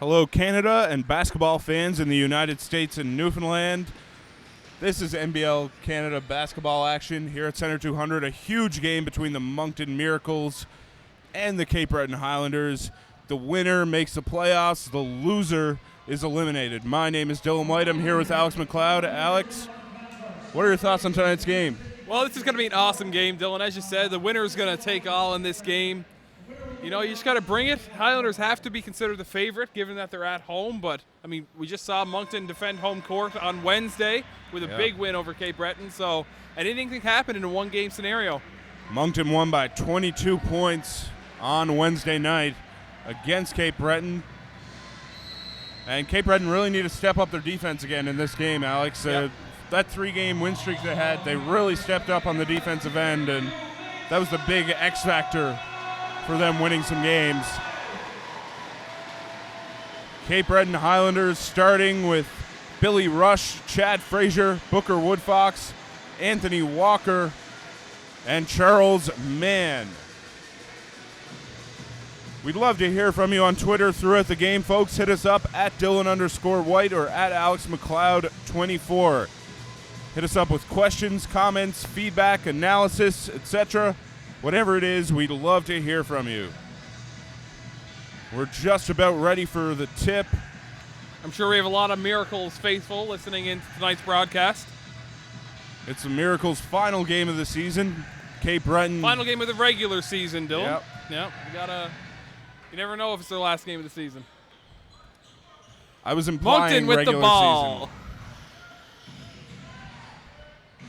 Hello, Canada and basketball fans in the United States and Newfoundland. This is NBL Canada basketball action here at Center 200, a huge game between the Moncton Miracles and the Cape Breton Highlanders. The winner makes the playoffs. The loser is eliminated. My name is Dylan White. I'm here with Alex McLeod. Alex, what are your thoughts on tonight's game? Well, this is going to be an awesome game, Dylan. As you said, the winner is going to take all in this game. You know, you just got to bring it. Highlanders have to be considered the favorite, given that they're at home. But, I mean, we just saw Moncton defend home court on Wednesday with a big win over Cape Breton. So anything can happen in a one-game scenario. Moncton won by 22 points on Wednesday night against Cape Breton. And Cape Breton really need to step up their defense again in this game, Alex. That three-game win streak they had, they really stepped up on the defensive end, and that was the big X factor for them winning some games. Cape Breton Highlanders starting with Billy Rush, Chad Frazier, Booker Woodfox, Anthony Walker, and Charles Mann. We'd love to hear from you on Twitter throughout the game, folks. Hit us up at Dylan_White or at Alex McLeod 24. Hit us up with questions, comments, feedback, analysis, etc. Whatever it is, we'd love to hear from you. We're just about ready for the tip. I'm sure we have a lot of Miracles faithful listening in to tonight's broadcast. It's the Miracles' final game of the season. Cape Breton. Final game of the regular season, Dylan. Yep. You never know if it's their last game of the season. I was implying Moncton with regular the ball. season.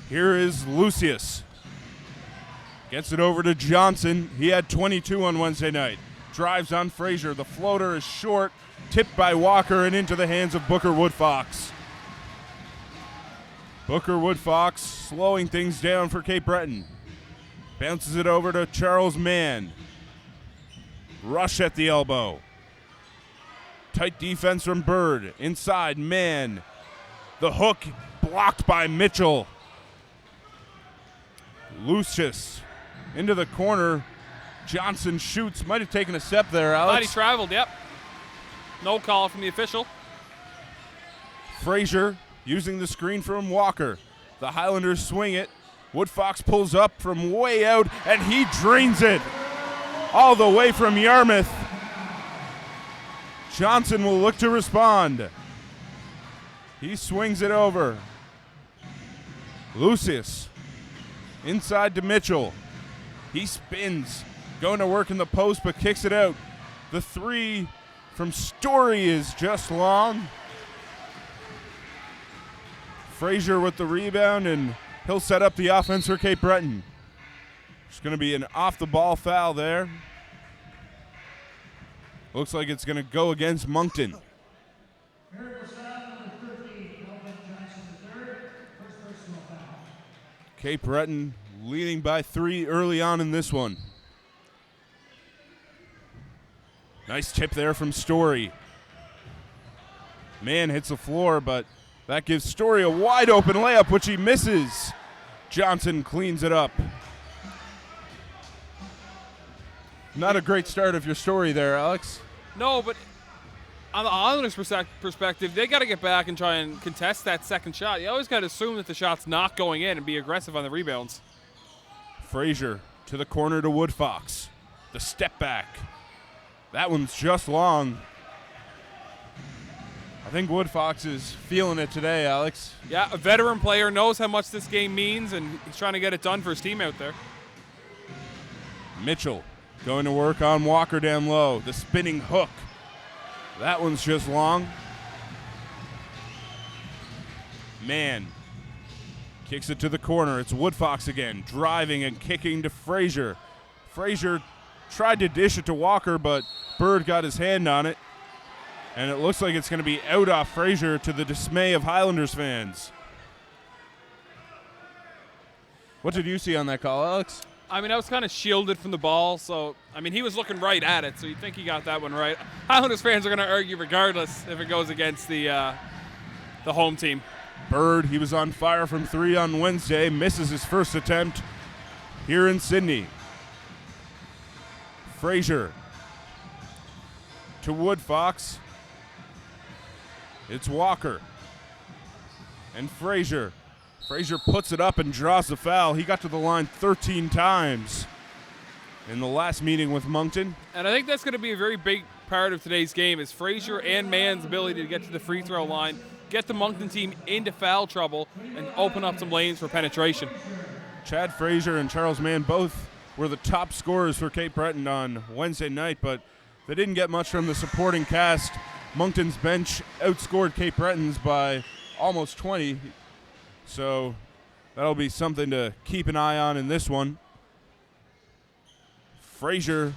Here is Lucius. Gets it over to Johnson. He had 22 on Wednesday night. Drives on Frazier. The floater is short. Tipped by Walker and into the hands of Booker Woodfox. Booker Woodfox slowing things down for Cape Breton. Bounces it over to Charles Mann. Rush at the elbow. Tight defense from Bird. Inside, Mann. The hook blocked by Mitchell. Lucius into the corner. Johnson shoots. Might have taken a step there, Alex. Thought he traveled, yep. No call from the official. Frazier using the screen from Walker. The Highlanders swing it. Woodfox pulls up from way out, and he drains it all the way from Yarmouth. Johnson will look to respond. He swings it over. Lucius inside to Mitchell. He spins, going to work in the post, but kicks it out. The three from Story is just long. Frazier with the rebound, and he'll set up the offense for Cape Breton. There's going to be an off-the-ball foul there. Looks like it's going to go against Moncton. Cape Breton leading by 3 early on in this one. Nice tip there from Story. Mann hits the floor, but that gives Story a wide open layup, which he misses. Johnson cleans it up. Not a great start of your Story there, Alex. No, but on the Islanders' perspective, they got to get back and try and contest that second shot. You always got to assume that the shot's not going in and be aggressive on the rebounds. Frazier to the corner to Woodfox. The step back. That one's just long. I think Woodfox is feeling it today, Alex. Yeah, a veteran player knows how much this game means, and he's trying to get it done for his team out there. Mitchell going to work on Walker down low. The spinning hook. That one's just long. Mann kicks it to the corner. It's Woodfox again, driving and kicking to Frazier. Frazier tried to dish it to Walker, but Bird got his hand on it. And it looks like it's going to be out off Frazier, to the dismay of Highlanders fans. What did you see on that call, Alex? I mean, I was kind of shielded from the ball, so, I mean, he was looking right at it, so you'd think he got that one right. Highlanders fans are going to argue regardless if it goes against the home team. Bird, he was on fire from 3 on Wednesday, misses his first attempt here in Sydney. Frazier to Woodfox. It's Walker. And Frazier. Frazier puts it up and draws the foul. He got to the line 13 times in the last meeting with Moncton. And I think that's going to be a very big part of today's game is Frazier and Mann's ability to get to the free throw line, get the Moncton team into foul trouble, and open up some lanes for penetration. Chad Frazier and Charles Mann both were the top scorers for Cape Breton on Wednesday night, but they didn't get much from the supporting cast. Moncton's bench outscored Cape Breton's by almost 20, so that'll be something to keep an eye on in this one. Frazier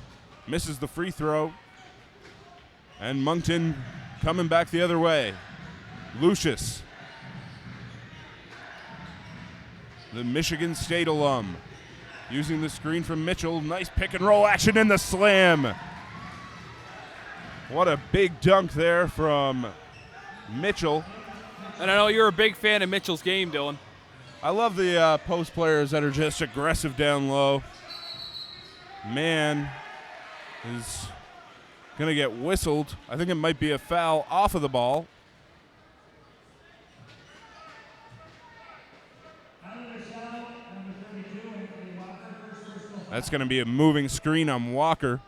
misses the free throw, and Moncton coming back the other way. Lucius, the Michigan State alum, using the screen from Mitchell. Nice pick and roll action in the slam. What a big dunk there from Mitchell. And I know you're a big fan of Mitchell's game, Dylan. I love the post players that are just aggressive down low. Mann is going to get whistled. I think it might be a foul off of the ball. That's going to be a moving screen on Walker.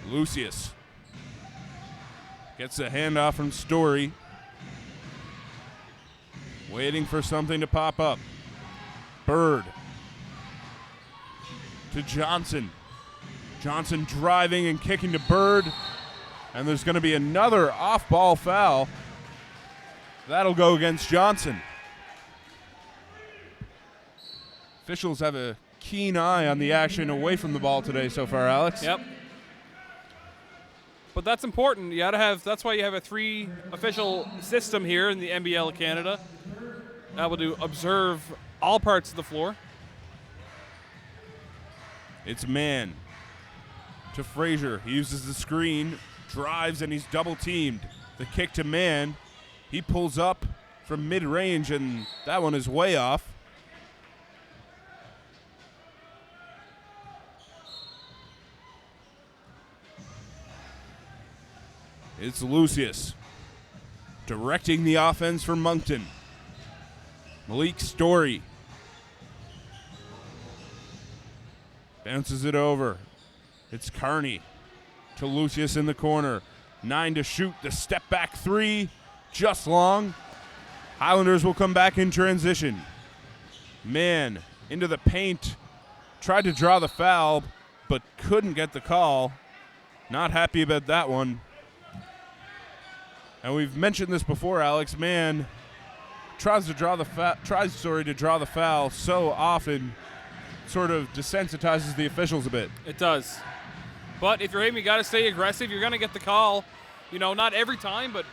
Lucius gets a handoff from Story. Waiting for something to pop up. Bird to Johnson. Johnson driving and kicking to Bird. And there's going to be another off-ball foul. That'll go against Johnson. Officials have a keen eye on the action away from the ball today so far, Alex. Yep. But that's important. You gotta have. That's why you have a 3 official system here in the NBL of Canada, able to observe all parts of the floor. It's Mann to Frazier. He uses the screen, drives, and he's double teamed. The kick to Mann. He pulls up from mid-range, and that one is way off. It's Lucius directing the offense for Moncton. Malik Story bounces it over. It's Carney to Lucius in the corner. 9 to shoot. The step back 3, just long. Highlanders will come back in transition. Mann into the paint. Tried to draw the foul, but couldn't get the call. Not happy about that one. And we've mentioned this before, Alex. Mann tries to draw the foul so often, sort of desensitizes the officials a bit. It does. But if you're him, you got to stay aggressive. You're going to get the call. You know, not every time, but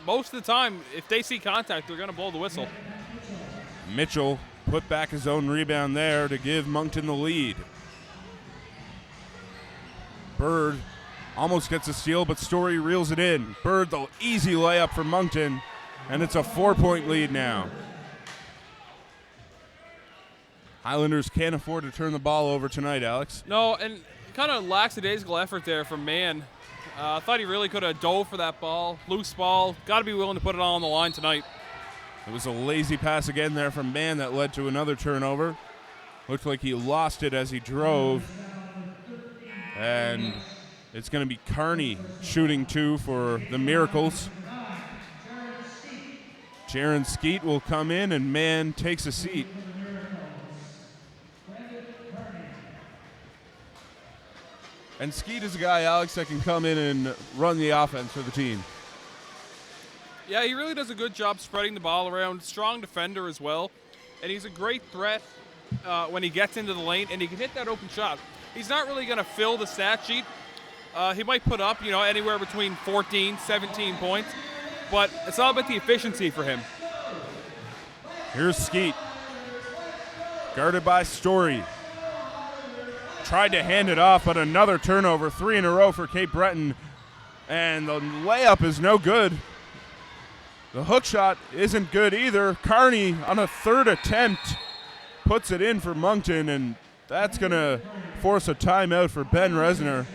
most of the time, if they see contact, they're going to blow the whistle. Mitchell put back his own rebound there to give Moncton the lead. Bird almost gets a steal, but Story reels it in. Bird, the easy layup for Moncton, and it's a 4-point lead now. Highlanders can't afford to turn the ball over tonight, Alex. No, and kind of lackadaisical effort there from Mann. I thought he really could have dove for that ball. Loose ball. Got to be willing to put it all on the line tonight. It was a lazy pass again there from Mann that led to another turnover. Looked like he lost it as he drove. And it's going to be Carney shooting 2 for the Miracles. Jaron Skeet will come in, and Mann takes a seat. And Skeet is a guy, Alex, that can come in and run the offense for the team. Yeah, he really does a good job spreading the ball around. Strong defender as well. And he's a great threat when he gets into the lane, and he can hit that open shot. He's not really going to fill the stat sheet. He might put up, anywhere between 14, 17 points. But it's all about the efficiency for him. Here's Skeet. Guarded by Story. Tried to hand it off, but another turnover. 3 in a row for Cape Breton. And the layup is no good. The hook shot isn't good either. Carney on a 3rd attempt puts it in for Moncton, and that's going to force a timeout for Ben Resner.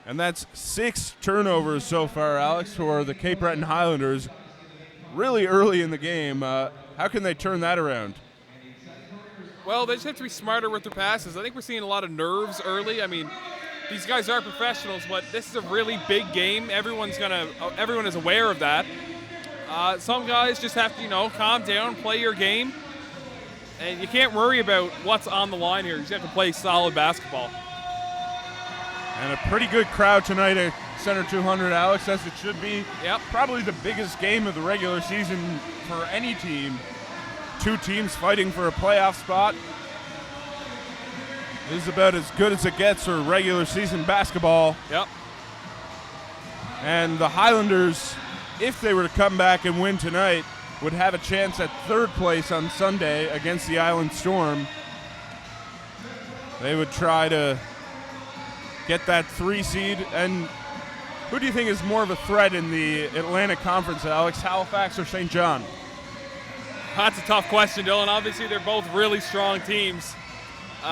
And that's 6 turnovers so far, Alex, for the Cape Breton Highlanders really early in the game. How can they turn that around? Well, they just have to be smarter with their passes. I think we're seeing a lot of nerves early. I mean, these guys are professionals, but this is a really big game. Everyone is aware of that. Some guys just have to, calm down, play your game, and you can't worry about what's on the line here. You just have to play solid basketball. And a pretty good crowd tonight at Center 200, Alex, as it should be. Yep. Probably the biggest game of the regular season for any team. 2 teams fighting for a playoff spot. This is about as good as it gets for regular season basketball. Yep. And the Highlanders, if they were to come back and win tonight, would have a chance at 3rd place on Sunday against the Island Storm. They would try to get that 3 seed. And who do you think is more of a threat in the Atlantic Conference, Alex, Halifax or St. John? That's a tough question, Dylan. Obviously, they're both really strong teams. We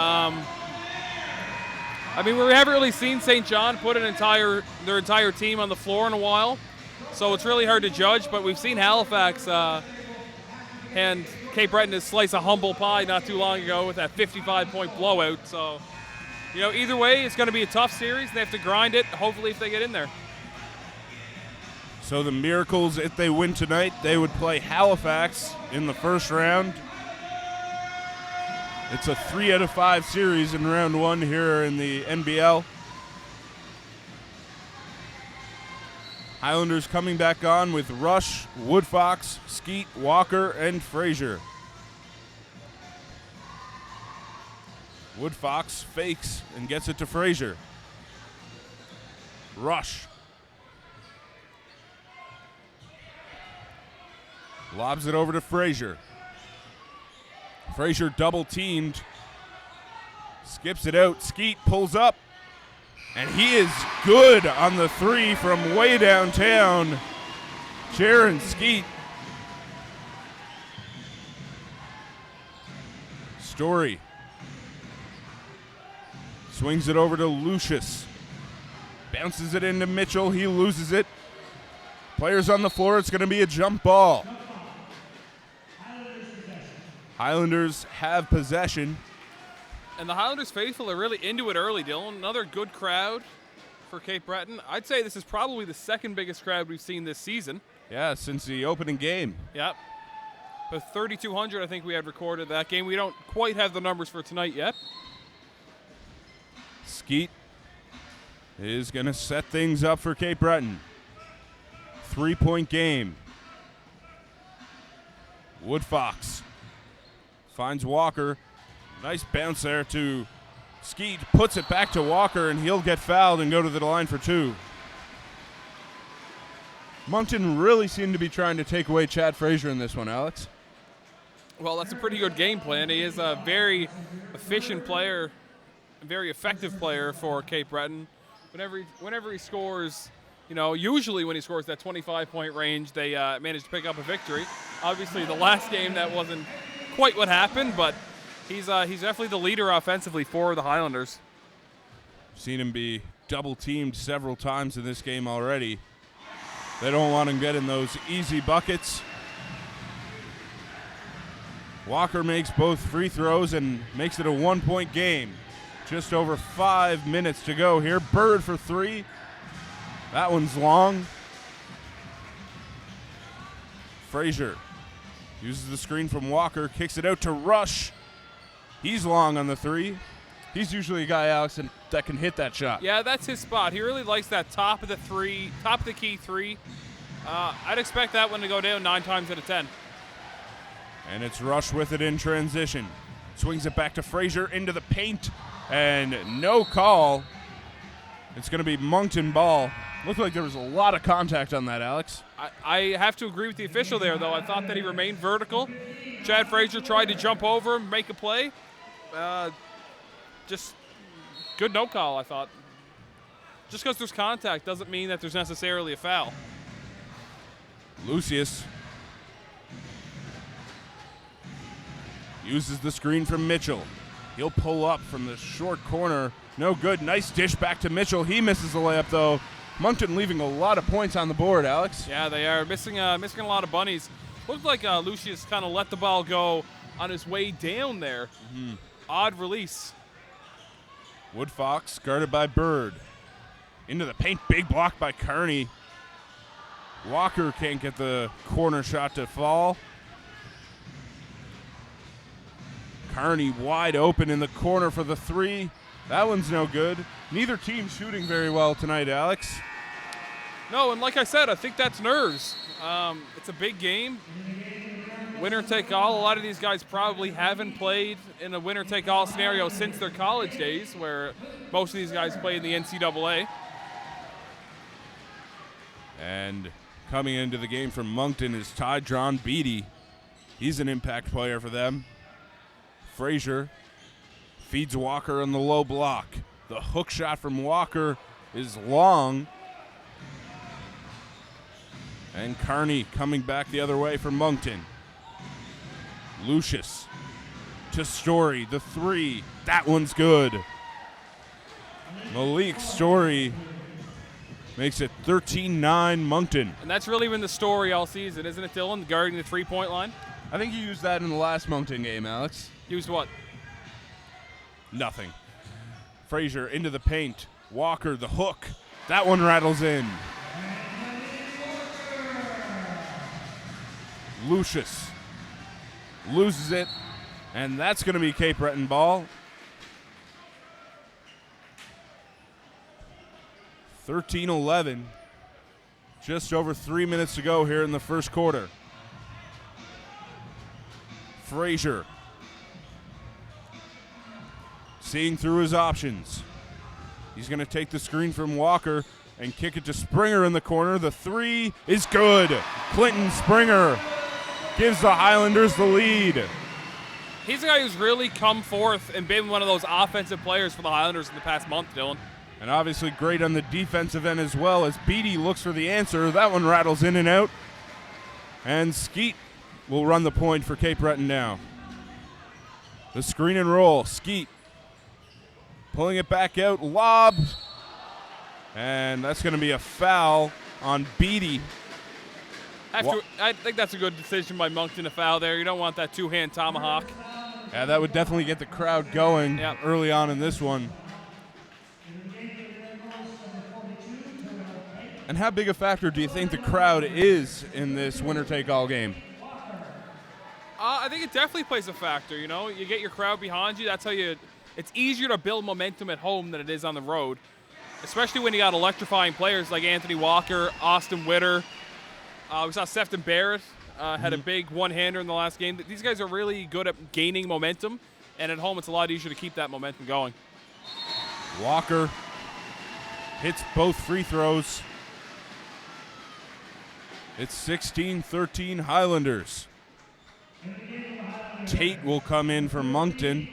haven't really seen St. John put their entire team on the floor in a while, so it's really hard to judge. But we've seen Halifax and Cape Breton slice a humble pie not too long ago with that 55-point blowout. So, either way, it's going to be a tough series. They have to grind it, hopefully, if they get in there. So the Miracles, if they win tonight, they would play Halifax in the first round. It's a 3 out of 5 series in round 1 here in the NBL. Highlanders coming back on with Rush, Woodfox, Skeet, Walker, and Frazier. Woodfox fakes and gets it to Frazier. Rush. Lobs it over to Frazier. Frazier double teamed. Skips it out. Skeet pulls up. And he is good on the 3 from way downtown. Jaron Skeet. Story. Swings it over to Lucius. Bounces it into Mitchell. He loses it. Players on the floor. It's going to be a jump ball. Highlanders have possession. And the Highlanders faithful are really into it early, Dylan. Another good crowd for Cape Breton. I'd say this is probably the 2nd biggest crowd we've seen this season. Yeah, since the opening game. Yep. But 3,200, I think we had recorded that game. We don't quite have the numbers for tonight yet. Skeet is going to set things up for Cape Breton. 3-point game. Woodfox finds Walker. Nice bounce there to Skeet. Puts it back to Walker, and he'll get fouled and go to the line for 2. Moncton really seemed to be trying to take away Chad Frazier in this one, Alex. Well, that's a pretty good game plan. He is a very efficient player, a very effective player for Cape Breton. Whenever he scores, usually when he scores that 25-point range, they manage to pick up a victory. Obviously, the last game that wasn't quite what happened, but he's definitely the leader offensively for the Highlanders. Seen him be double teamed several times in this game already. They don't want him getting those easy buckets. Walker makes both free throws and makes it a 1-point game. Just over 5 minutes to go here. Bird for 3. That one's long. Frazier uses the screen from Walker, kicks it out to Rush. He's long on the 3. He's usually a guy, Alex, that can hit that shot. Yeah, that's his spot. He really likes that top of the key 3. I'd expect that one to go down 9 times out of 10. And it's Rush with it in transition. Swings it back to Frazier into the paint, and no call. It's going to be Moncton ball. Looked like there was a lot of contact on that, Alex. I have to agree with the official there, though. I thought that he remained vertical. Chad Frazier tried to jump over him, make a play. Just good no call, I thought. Just because there's contact doesn't mean that there's necessarily a foul. Lucius uses the screen from Mitchell. He'll pull up from the short corner. No good. Nice dish back to Mitchell. He misses the layup, though. Moncton leaving a lot of points on the board, Alex. Yeah, they are missing a lot of bunnies. Looked like Lucius kind of let the ball go on his way down there. Odd release. Woodfox guarded by Bird. Into the paint, big block by Kearney. Walker can't get the corner shot to fall. Kearney wide open in the corner for the three. That one's no good. Neither team shooting very well tonight, Alex. No, and like I said, I think that's nerves. It's a big game. Winner take all. A lot of these guys probably haven't played in a winner take all scenario since their college days, where most of these guys play in the NCAA. And coming into the game from Moncton is Tydron Beatty. He's an impact player for them. Frazier feeds Walker on the low block. The hook shot from Walker is long. And Kearney coming back the other way for Moncton. Lucius to Story, the three. That one's good. Malik Story makes it 13-9 Moncton. And that's really been the story all season, isn't it, Dylan? Guarding the three-point line? I think you used that in the last Moncton game, Alex. Used what? Nothing. Frazier into the paint. Walker, the hook. That one rattles in. Lucius loses it, and that's going to be Cape Breton ball. 13-11. Just over 3 minutes to go here in the first quarter. Frazier seeing through his options. He's going to take the screen from Walker and kick it to Springer in the corner. The three is good. Clinton Springer gives the Highlanders the lead. He's a guy who's really come forth and been one of those offensive players for the Highlanders in the past month, Dylan. And obviously great on the defensive end as well as Beatty looks for the answer. That one rattles in and out. And Skeet will run the point for Cape Breton now. The screen and roll. Skeet pulling it back out. Lob. And that's going to be a foul on Beatty. I think that's a good decision by Moncton to foul there. You don't want that two-hand tomahawk. Yeah, that would definitely get the crowd going early on in this one. And how big a factor do you think the crowd is in this winner-take-all game? I think it definitely plays a factor. You know, you get your crowd behind you. That's how you. It's easier to build momentum at home than it is on the road, especially when you got electrifying players like Anthony Walker, Austin Witter. We saw Sefton Barrett had a big one-hander in the last game. These guys are really good at gaining momentum, and at home it's a lot easier to keep that momentum going. Walker hits both free throws. It's 16-13 Highlanders. Tate will come in for Moncton.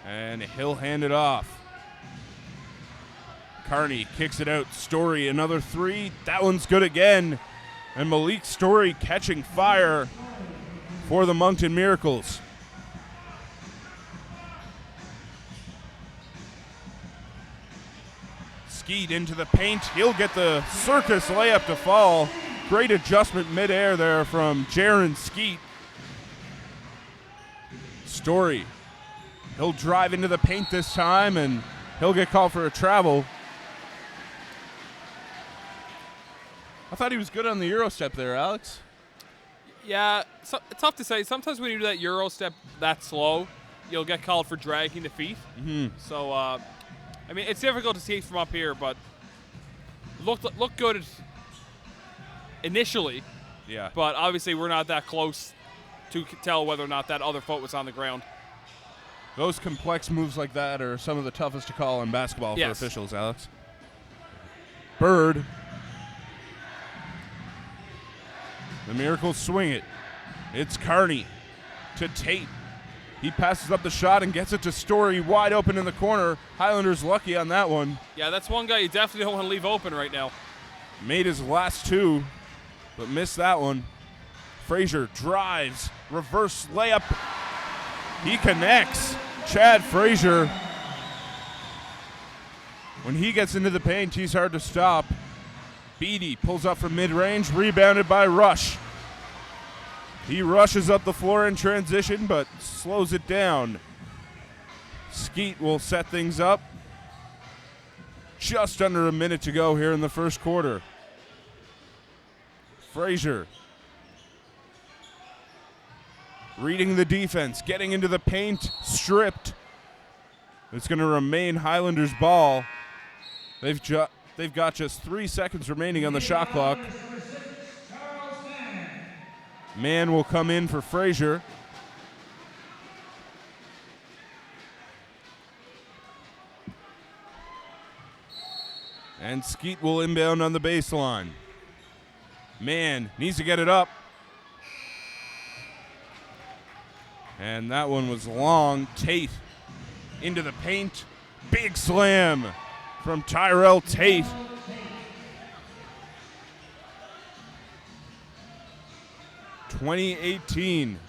And he'll hand it off. Kearney kicks it out. Story, another three. That one's good again. And Malik Story catching fire for the Moncton Miracles. Skeet into the paint. He'll get the circus layup to fall. Great adjustment midair there from Jaron Skeet. Story. He'll drive into the paint this time, and he'll get called for a travel. I thought he was good on the Euro step there, Alex. Yeah, it's tough to say. Sometimes when you do that Euro step that slow, you'll get called for dragging the feet. So, I mean, it's difficult to see from up here, but looked good initially. Yeah. But obviously we're not that close to tell whether or not that other foot was on the ground. Those complex moves like that are some of the toughest to call in basketball for officials, Alex. Bird. The Miracles swing it. It's Kearney to Tate. He passes up the shot and gets it to Story wide open in the corner. Highlanders lucky on that one. Yeah, that's one guy you definitely don't want to leave open right now. Made his last two, but missed that one. Frazier drives, reverse layup. He connects. Chad Frazier, when he gets into the paint, he's hard to stop. Beatty pulls up from mid-range, rebounded by Rush. He rushes up the floor in transition, but slows it down. Skeet will set things up. Just under a minute to go here in the first quarter. Frazier reading the defense, getting into the paint, stripped. It's going to remain Highlanders ball. They've got just 3 seconds remaining on the shot clock. Man will come in for Frazier. And Skeet will inbound on the baseline. Man needs to get it up. And that one was long. Tate into the paint. Big slam from Tyrell Tate. (2018).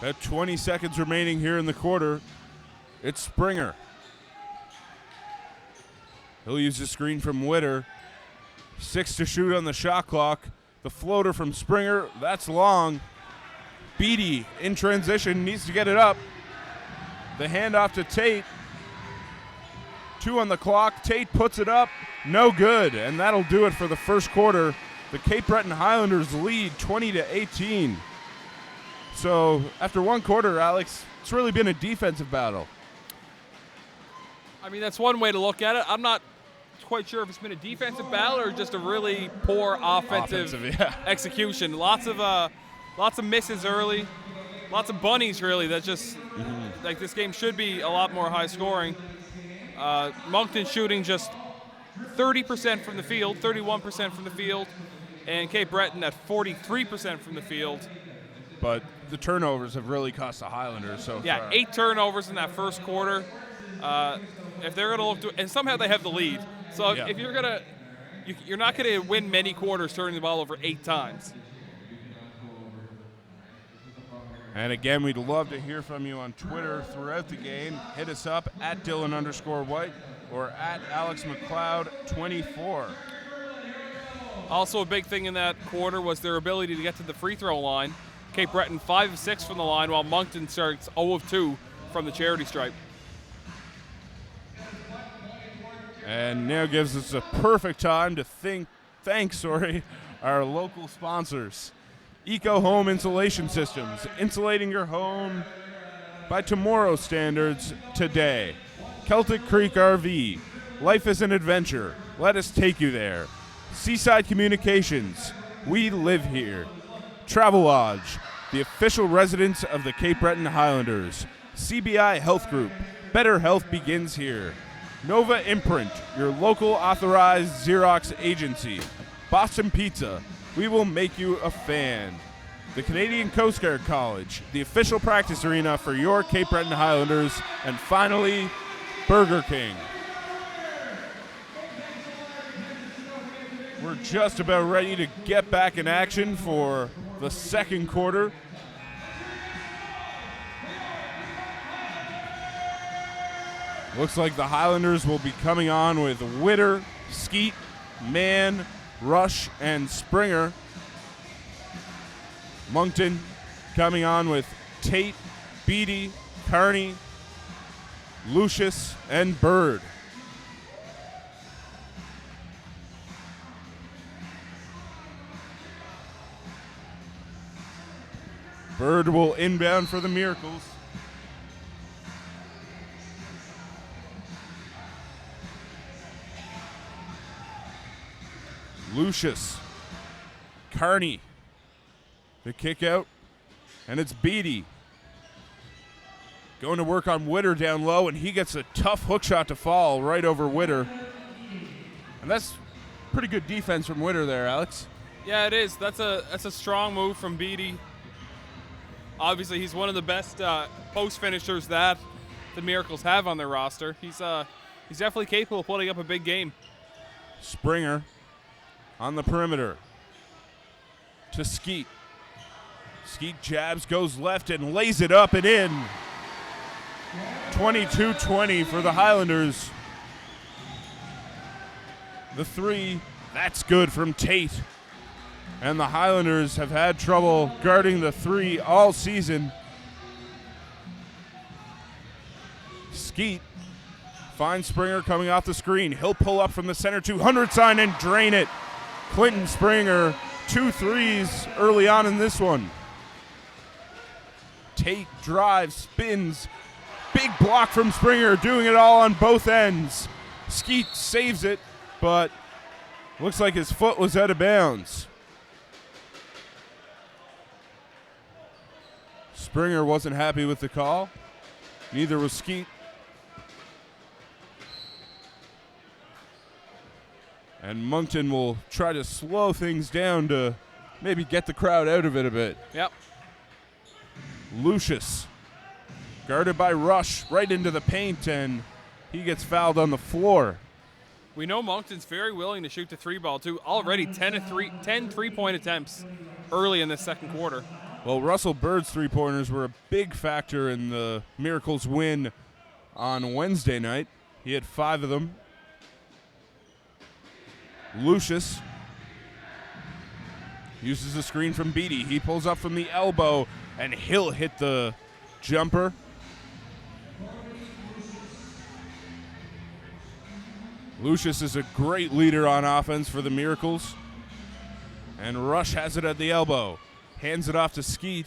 About 20 seconds remaining here in the quarter. It's Springer. He'll use the screen from Witter. 6 to shoot on the shot clock. The floater from Springer, that's long. Beatty in transition, needs to get it up. The handoff to Tate. 2 on the clock. Tate puts it up. No good, and that'll do it for the first quarter. The Cape Breton Highlanders lead 20-18. So after one quarter, Alex, it's really been a defensive battle. I mean, that's one way to look at it. I'm not quite sure if it's been a defensive battle or just a really poor offensive execution. Lots of misses early, lots of bunnies really. That just like this game should be a lot more high scoring. Moncton shooting just 30% from the field, 31% from the field, and Cape Breton at 43% from the field. But the turnovers have really cost the Highlanders so far. 8 turnovers in that first quarter. If they're going to look to, and somehow they have the lead. So if you're not going to win many quarters turning the ball over 8 times. And again, we'd love to hear from you on Twitter throughout the game. Hit us up at Dylan_White or at AlexMcLeod24. Also, a big thing in that quarter was their ability to get to the free throw line. Cape Breton 5 of 6 from the line, while Moncton starts 0 of 2 from the charity stripe. And now gives us a perfect time to thank our local sponsors. Eco Home Insulation Systems, insulating your home by tomorrow's standards today. Celtic Creek RV, life is an adventure. Let us take you there. Seaside Communications, we live here. Travelodge, the official residence of the Cape Breton Highlanders. CBI Health Group, better health begins here. Nova Imprint, your local authorized Xerox agency. Boston Pizza, we will make you a fan. The Canadian Coast Guard College, the official practice arena for your Cape Breton Highlanders. And finally, Burger King. We're just about ready to get back in action for the second quarter. Looks like the Highlanders will be coming on with Witter, Skeet, Mann, Rush, and Springer. Moncton coming on with Tate, Beatty, Carney, Lucius, and Bird. Bird will inbound for the Miracles. Lucius, Carney, the kick out, and it's Beatty. Going to work on Witter down low, and he gets a tough hook shot to fall right over Witter. And that's pretty good defense from Witter there, Alex. Yeah, it is. That's a strong move from Beatty. Obviously, he's one of the best post finishers that the Miracles have on their roster. He's definitely capable of putting up a big game. Springer on the perimeter. to Skeet. Skeet jabs, goes left, and lays it up and in. 22-20 for the Highlanders. The three, that's good from Tate. And the Highlanders have had trouble guarding the three all season. Skeet finds Springer coming off the screen. He'll pull up from the center 200 sign and drain it. Clinton Springer, 2 threes early on in this one. Tate drives, spins. Big block from Springer, doing it all on both ends. Skeet saves it, but looks like his foot was out of bounds. Springer wasn't happy with the call. Neither was Skeet. And Moncton will try to slow things down to maybe get the crowd out of it a bit. Yep. Lucius, guarded by Rush, right into the paint, and he gets fouled on the floor. We know Moncton's very willing to shoot the 3-ball, too. Already 10 3-point attempts early in the second quarter. Well, Russell Bird's three-pointers were a big factor in the Miracles' win on Wednesday night. He had 5 of them. Lucius uses the screen from Beatty. He pulls up from the elbow, and he'll hit the jumper. Lucius is a great leader on offense for the Miracles. And Rush has it at the elbow. Hands it off to Skeet,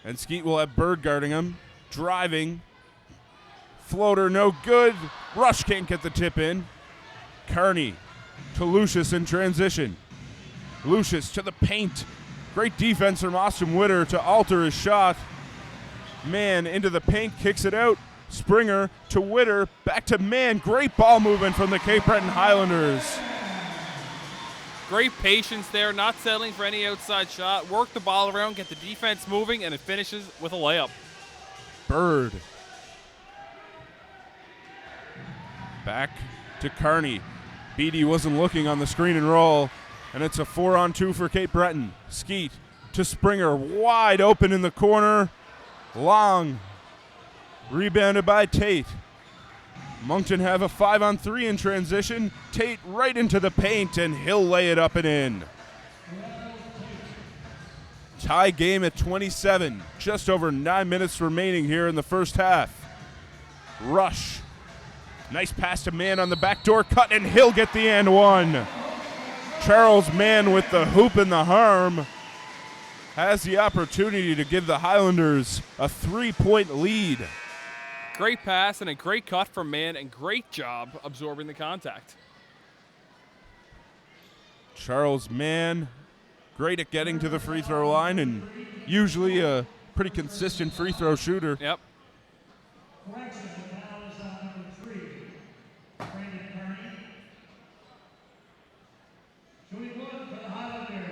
and Skeet will have Bird guarding him. Driving. Floater no good. Rush can't get the tip in. Kearney to Lucius in transition. Lucius to the paint. Great defense from Austin Witter to alter his shot. Mann into the paint, kicks it out. Springer to Witter, back to Mann. Great ball movement from the Cape Breton Highlanders. Great patience there, not settling for any outside shot. Work the ball around, get the defense moving, and it finishes with a layup. Bird. Back to Kearney. Beatty wasn't looking on the screen and roll, and it's a 4-on-2 for Cape Breton. Skeet to Springer, wide open in the corner. Long. Rebounded by Tate. Moncton have a 5-on-3 in transition. Tate right into the paint, and he'll lay it up and in. Tie game at 27. Just over 9 minutes remaining here in the first half. Rush. Nice pass to Mann on the backdoor cut, and he'll get the and one. Charles Mann with the hoop and the harm has the opportunity to give the Highlanders a 3-point lead. Great pass and a great cut from Mann, and great job absorbing the contact. Charles Mann, great at getting to the free throw line, and usually a pretty consistent free throw shooter. Yep.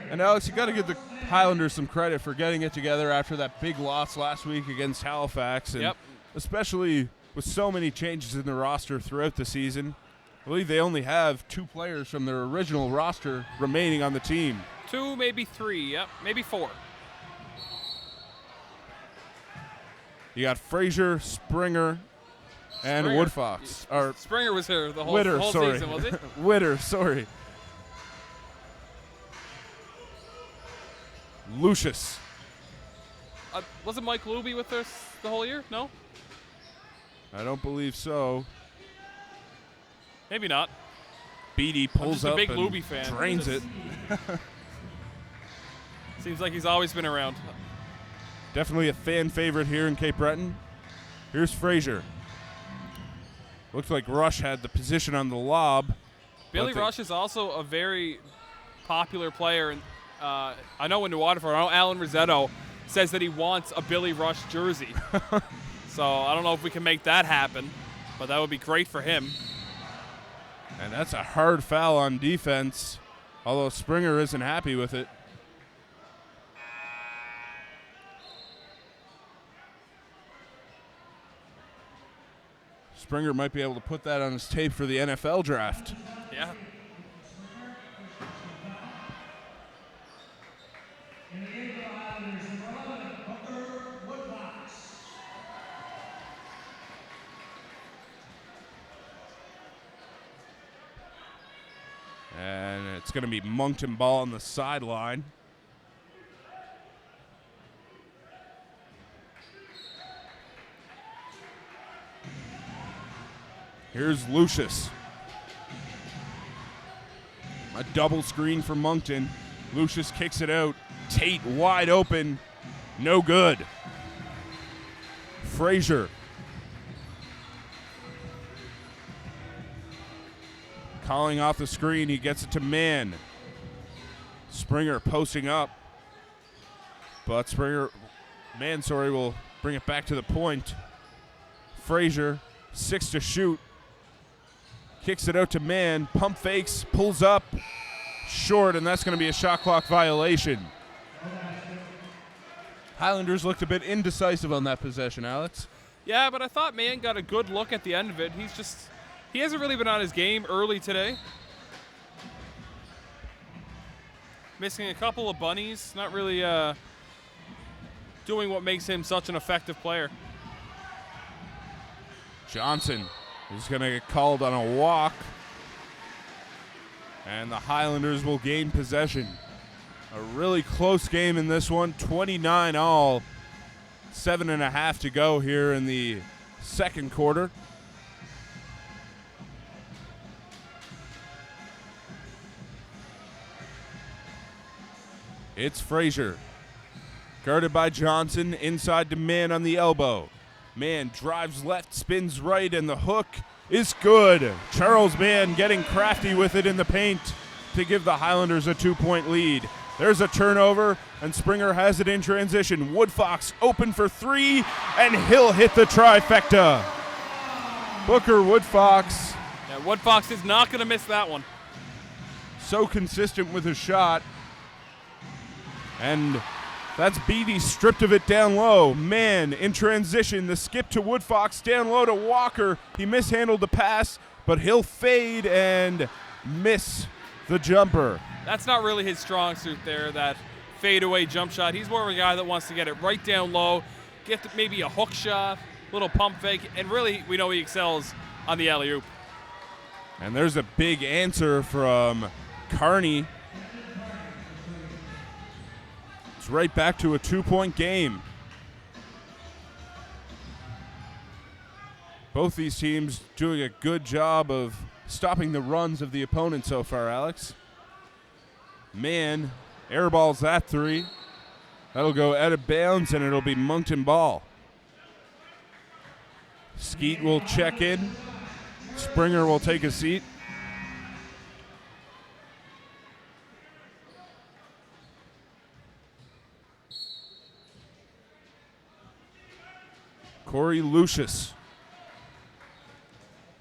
And Alex, you got to give the Highlanders some credit for getting it together after that big loss last week against Halifax. And especially with so many changes in the roster throughout the season. I believe they only have 2 players from their original roster remaining on the team. 2, maybe 3, maybe 4. You got Frazier, Springer, and Woodfox. Springer was here the whole, Witter, whole sorry. season, was he? Witter, sorry. Lucius. Wasn't Mike Luby with us the whole year? No? I don't believe so. Maybe not. Beatty pulls up big and Luby fan. drains it. Seems like he's always been around. Definitely a fan favorite here in Cape Breton. Here's Frazier. Looks like Rush had the position on the lob. Billy Rush is also a very popular player. And I know in New Waterford, I know Alan Rossetto says that he wants a Billy Rush jersey. So I don't know if we can make that happen, but that would be great for him. And that's a hard foul on defense, although Springer isn't happy with it. Springer might be able to put that on his tape for the NFL draft. Yeah. It's going to be Moncton ball on the sideline. Here's Lucius. A double screen for Moncton. Lucius kicks it out. Tate wide open. No good. Frazier. Calling off the screen. He gets it to Mann. Springer posting up. But Mann will bring it back to the point. Frazier, 6 to shoot. Kicks it out to Mann. Pump fakes. Pulls up. Short, and that's going to be a shot clock violation. Highlanders looked a bit indecisive on that possession, Alex. Yeah, but I thought Mann got a good look at the end of it. He hasn't really been on his game early today. Missing a couple of bunnies. Not really doing what makes him such an effective player. Johnson is going to get called on a walk. And the Highlanders will gain possession. A really close game in this one, 29-all. 7.5 to go here in the second quarter. It's Frazier. Guarded by Johnson, inside to Mann on the elbow. Mann drives left, spins right, and the hook is good. Charles Mann getting crafty with it in the paint to give the Highlanders a 2-point lead. There's a turnover, and Springer has it in transition. Woodfox open for 3, and he'll hit the trifecta. Booker Woodfox. Yeah, Woodfox is not going to miss that one. So consistent with his shot. And that's Beatty stripped of it down low. Mann in transition. The skip to Woodfox down low to Walker. He mishandled the pass, but he'll fade and miss the jumper. That's not really his strong suit there, that fadeaway jump shot. He's more of a guy that wants to get it right down low, get maybe a hook shot, little pump fake, and really we know he excels on the alley-oop. And there's a big answer from Kearney. It's right back to a 2-point game. Both these teams doing a good job of stopping the runs of the opponent so far, Alex. Mann airballs that 3. That'll go out of bounds, and it'll be Moncton ball. Skeet will check in. Springer will take a seat. Corey Lucius,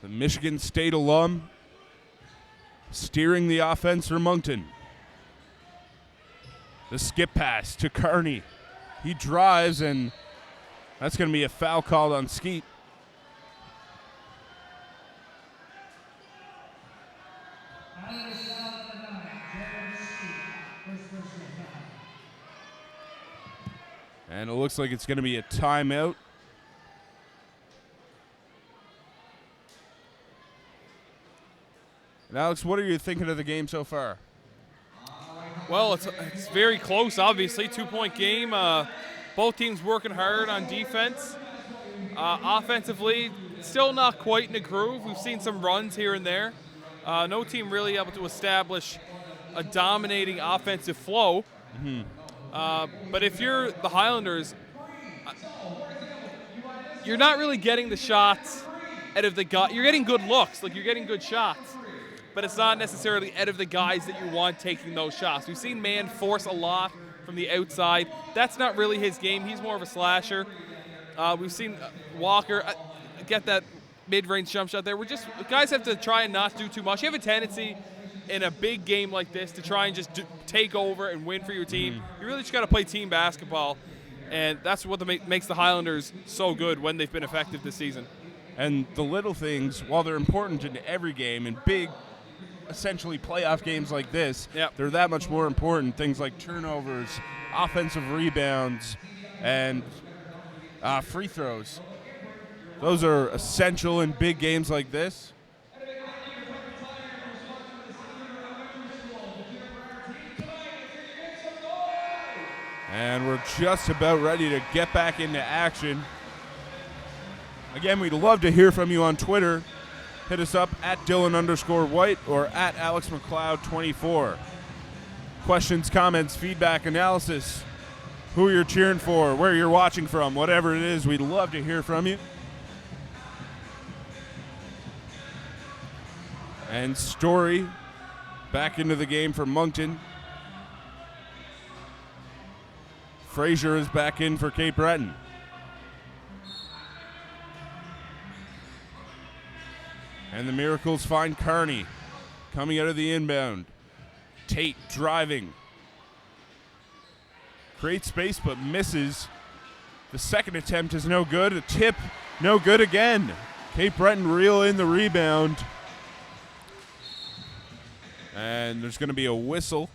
the Michigan State alum, steering the offense for Moncton. The skip pass to Kearney. He drives, and that's going to be a foul called on Skeet. And it looks like it's going to be a timeout. And Alex, what are you thinking of the game so far? Well, it's very close, obviously. 2-point game. Both teams working hard on defense. Offensively, still not quite in a groove. We've seen some runs here and there. No team really able to establish a dominating offensive flow. But if you're the Highlanders, you're not really getting the shots out of the guy. You're getting good looks, like you're getting good shots. But it's not necessarily out of the guys that you want taking those shots. We've seen Mann force a lot from the outside. That's not really his game. He's more of a slasher. We've seen Walker get that mid-range jump shot there. Guys have to try and not do too much. You have a tendency in a big game like this to try and just take over and win for your team. You really just got to play team basketball, and that's what makes the Highlanders so good when they've been effective this season. And the little things, while they're important in every game, in big, essentially playoff games like this, they're that much more important. Things like turnovers, offensive rebounds, and free throws. Those are essential in big games like this. And we're just about ready to get back into action. Again, we'd love to hear from you on Twitter. Hit us up at Dylan_White or at AlexMcLeod24. Questions, comments, feedback, analysis, who you're cheering for, where you're watching from, whatever it is, we'd love to hear from you. And Story back into the game for Moncton. Frazier is back in for Cape Breton. And the Miracles find Kearney coming out of the inbound. Tate driving. Creates space but misses. The second attempt is no good. A tip, no good again. Cape Breton reel in the rebound. And there's going to be a whistle.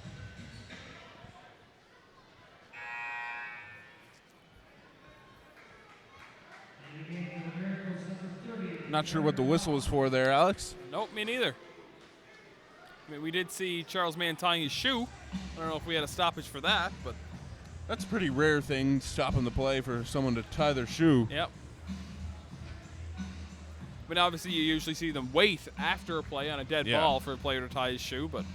Not sure what the whistle was for there, Alex. Nope, me neither. I mean, we did see Charles Mann tying his shoe. I don't know if we had a stoppage for that, but that's a pretty rare thing, stopping the play for someone to tie their shoe. Yep. But obviously you usually see them wait after a play on a dead ball for a player to tie his shoe, but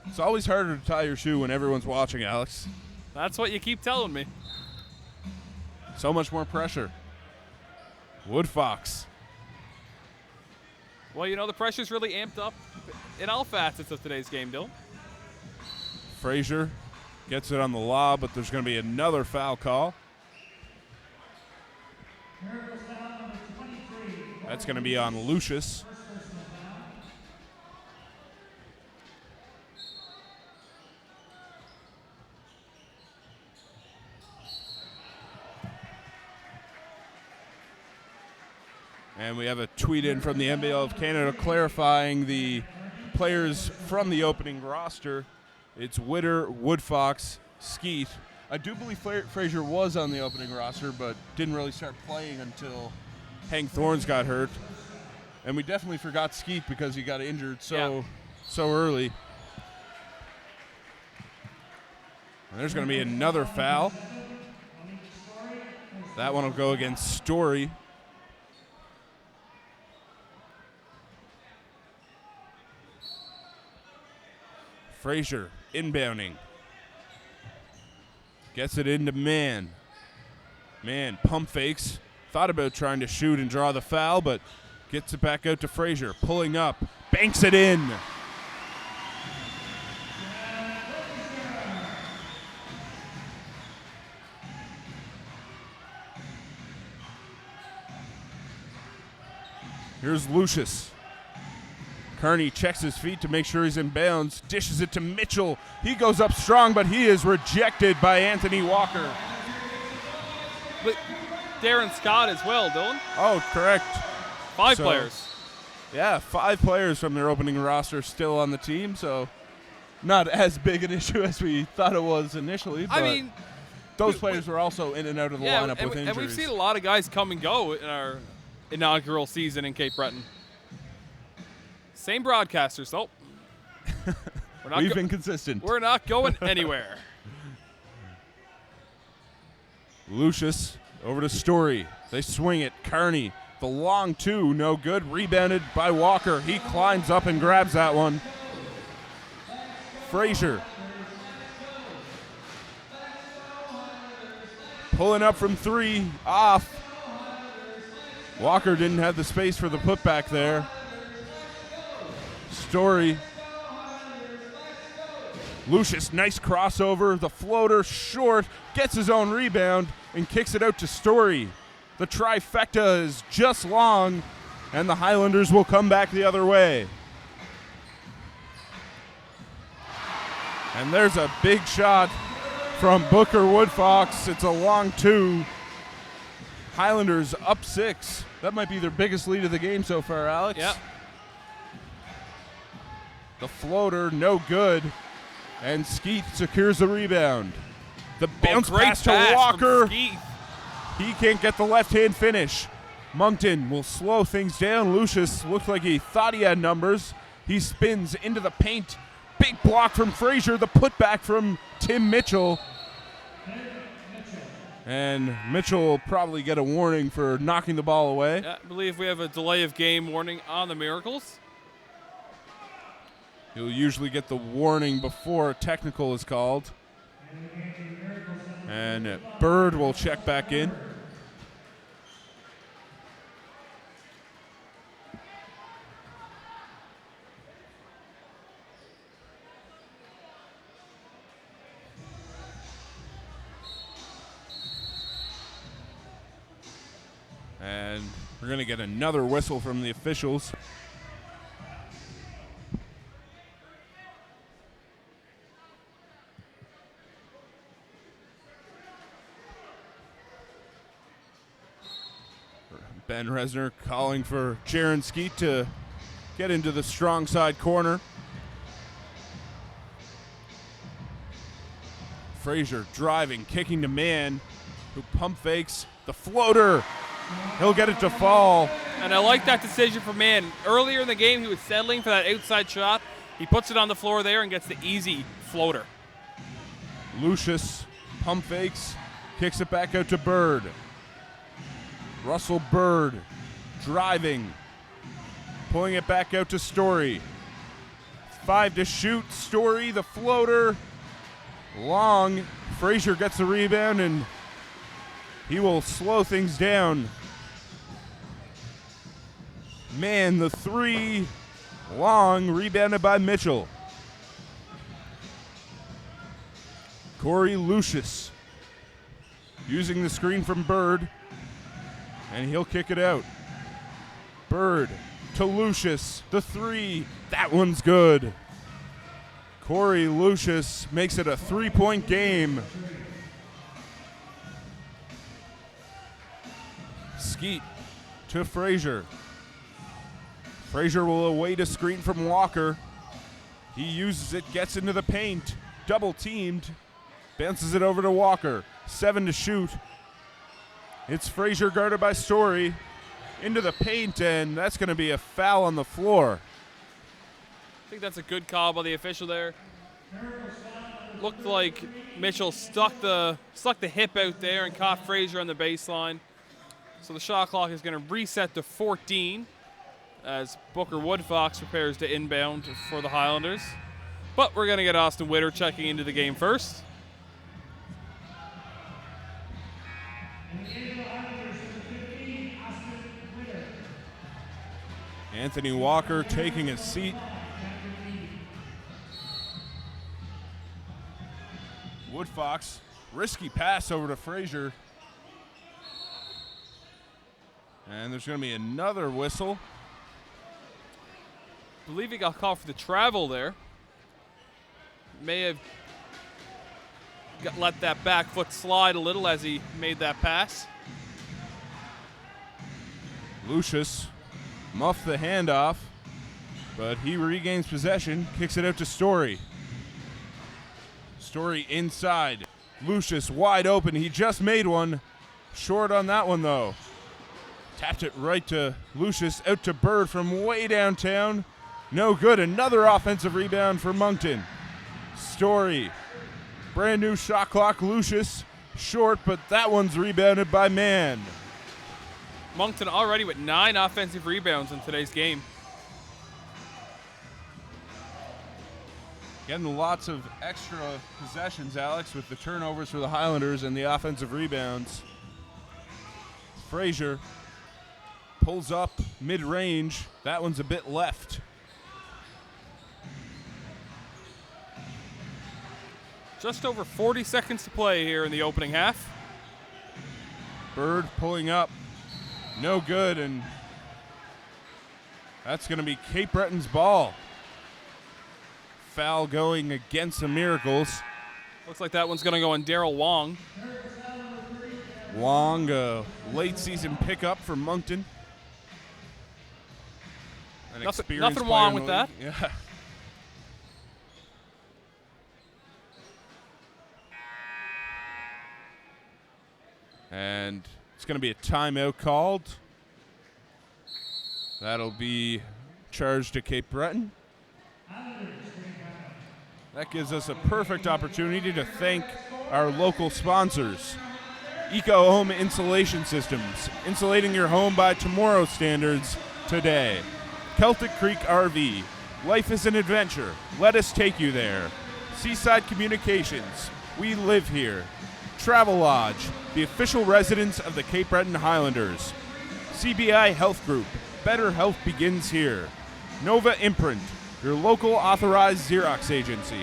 it's always harder to tie your shoe when everyone's watching, Alex. That's what you keep telling me. So much more pressure. Woodfox. Well, you know, the pressure's really amped up in all facets of today's game, Dylan. Frazier gets it on the lob, but there's going to be another foul call. That's going to be on Lucius. And we have a tweet in from the NBL of Canada clarifying the players from the opening roster. It's Witter, Woodfox, Skeet. I do believe Frazier was on the opening roster, but didn't really start playing until Hank Thorns got hurt. And we definitely forgot Skeet because he got injured so early. And there's going to be another foul. That one will go against Story. Frazier inbounding. Gets it into Mann. Mann pump fakes. Thought about trying to shoot and draw the foul, but gets it back out to Frazier. Pulling up. Banks it in. Here's Lucius. Kearney checks his feet to make sure he's in bounds. Dishes it to Mitchell. He goes up strong, but he is rejected by Anthony Walker. But Darren Scott as well, Dylan. Oh, correct. Five players. Yeah, 5 players from their opening roster still on the team, so not as big an issue as we thought it was initially. But I mean, those players were also in and out of the lineup with injuries. And we've seen a lot of guys come and go in our inaugural season in Cape Breton. Same broadcasters, though. We've been consistent. We're not going anywhere. Lucius over to Story. They swing it. Kearney, the long 2, no good. Rebounded by Walker. He climbs up and grabs that one. Frazier. Pulling up from 3, off. Walker didn't have the space for the putback there. Story. Lucius, nice crossover. The floater, short, gets his own rebound and kicks it out to Story. The trifecta is just long, and the Highlanders will come back the other way. And there's a big shot from Booker Woodfox. It's a long 2. Highlanders up 6. That might be their biggest lead of the game so far, Alex. Yep. The floater, no good. And Skeet secures the rebound. The bounce pass to Walker. He can't get the left-hand finish. Moncton will slow things down. Lucius looked like he thought he had numbers. He spins into the paint. Big block from Frazier. The putback from Tim Mitchell. And Mitchell will probably get a warning for knocking the ball away. Yeah, I believe we have a delay of game warning on the Miracles. He'll usually get the warning before a technical is called. And Bird will check back in. And we're going to get another whistle from the officials. Ben Resner calling for Jaron Skeet to get into the strong side corner. Frazier driving, kicking to man, who pump fakes the floater. He'll get it to fall. And I like that decision from Mann. Earlier in the game, he was settling for that outside shot. He puts it on the floor there and gets the easy floater. Lucius pump fakes, kicks it back out to Bird. Russell Bird driving, pulling it back out to Story. 5 to shoot. Story, the floater. Long. Frazier gets the rebound, and he will slow things down. Man, the three. Long, rebounded by Mitchell. Corey Lucius using the screen from Bird, and he'll kick it out. Bird to Lucius, the three. That one's good. Corey Lucius makes it a 3-point game. Skeet to Frazier. Frazier will await a screen from Walker. He uses it, gets into the paint, double teamed, bounces it over to Walker. 7 to shoot. It's Frazier guarded by Story. Into the paint, and that's going to be a foul on the floor. I think that's a good call by the official there. Looked like Mitchell stuck the hip out there and caught Frazier on the baseline. So the shot clock is going to reset to 14 as Booker Woodfox prepares to inbound for the Highlanders. But we're going to get Austin Witter checking into the game first. Anthony Walker taking a seat. Woodfox, risky pass over to Frazier. And there's going to be another whistle. I believe he got called for the travel there. May have let that back foot slide a little as he made that pass. Lucius muffed the handoff, but he regains possession, kicks it out to Story. Story inside. Lucius wide open. He just made one. Short on that one, though. Tapped it right to Lucius, out to Bird from way downtown. No good. Another offensive rebound for Moncton. Story. Brand new shot clock. Lucius short, but that one's rebounded by Mann. Moncton already with 9 offensive rebounds in today's game. Getting lots of extra possessions, Alex, with the turnovers for the Highlanders and the offensive rebounds. Frazier pulls up mid-range. That one's a bit left. Just over 40 seconds to play here in the opening half. Bird pulling up. No good, and that's going to be Cape Breton's ball. Foul going against the Miracles. Looks like that one's going to go on Daryl Wong. Wong, late season pickup for Moncton. Nothing wrong with that. Yeah. And it's going to be a timeout called. That'll be charged to Cape Breton. That gives us a perfect opportunity to thank our local sponsors. Eco Home Insulation Systems, insulating your home by tomorrow's standards today. Celtic Creek RV, life is an adventure. Let us take you there. Seaside Communications, we live here. Travel Lodge, the official residence of the Cape Breton Highlanders. CBI Health Group, better health begins here. Nova Imprint, your local authorized Xerox agency.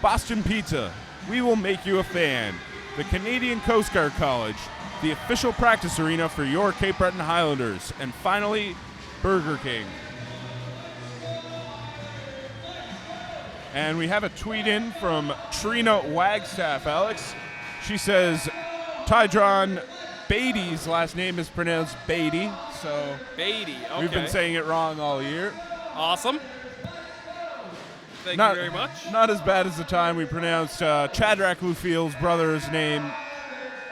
Boston Pizza, we will make you a fan. The Canadian Coast Guard College, the official practice arena for your Cape Breton Highlanders. And finally, Burger King. And we have a tweet in from Trina Wagstaff, Alex. She says, Tydron Beatty's last name is pronounced Beatty, so Beatty, okay. we've been saying it wrong all year. Awesome. Thank you very much. Not as bad as the time we pronounced Shadrach Lufield's brother's name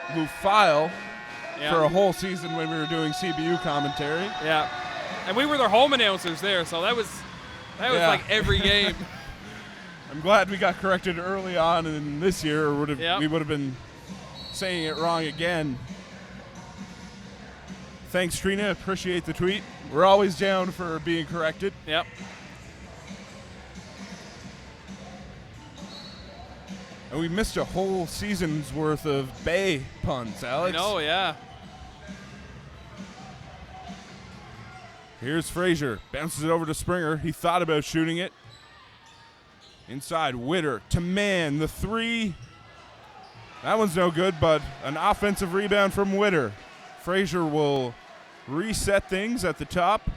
Lufile for a whole season when we were doing CBU commentary. Yeah, and we were their home announcers there, so that was like every game. I'm glad we got corrected early on in this year, or we would have been saying it wrong again. Thanks, Trina. Appreciate the tweet. We're always down for being corrected. Yep. And we missed a whole season's worth of Bay puns, Alex. No, yeah. Here's Frazier. Bounces it over to Springer. He thought about shooting it. Inside, Witter to man. The three. That one's no good, but an offensive rebound from Witter. Frazier will reset things at the top.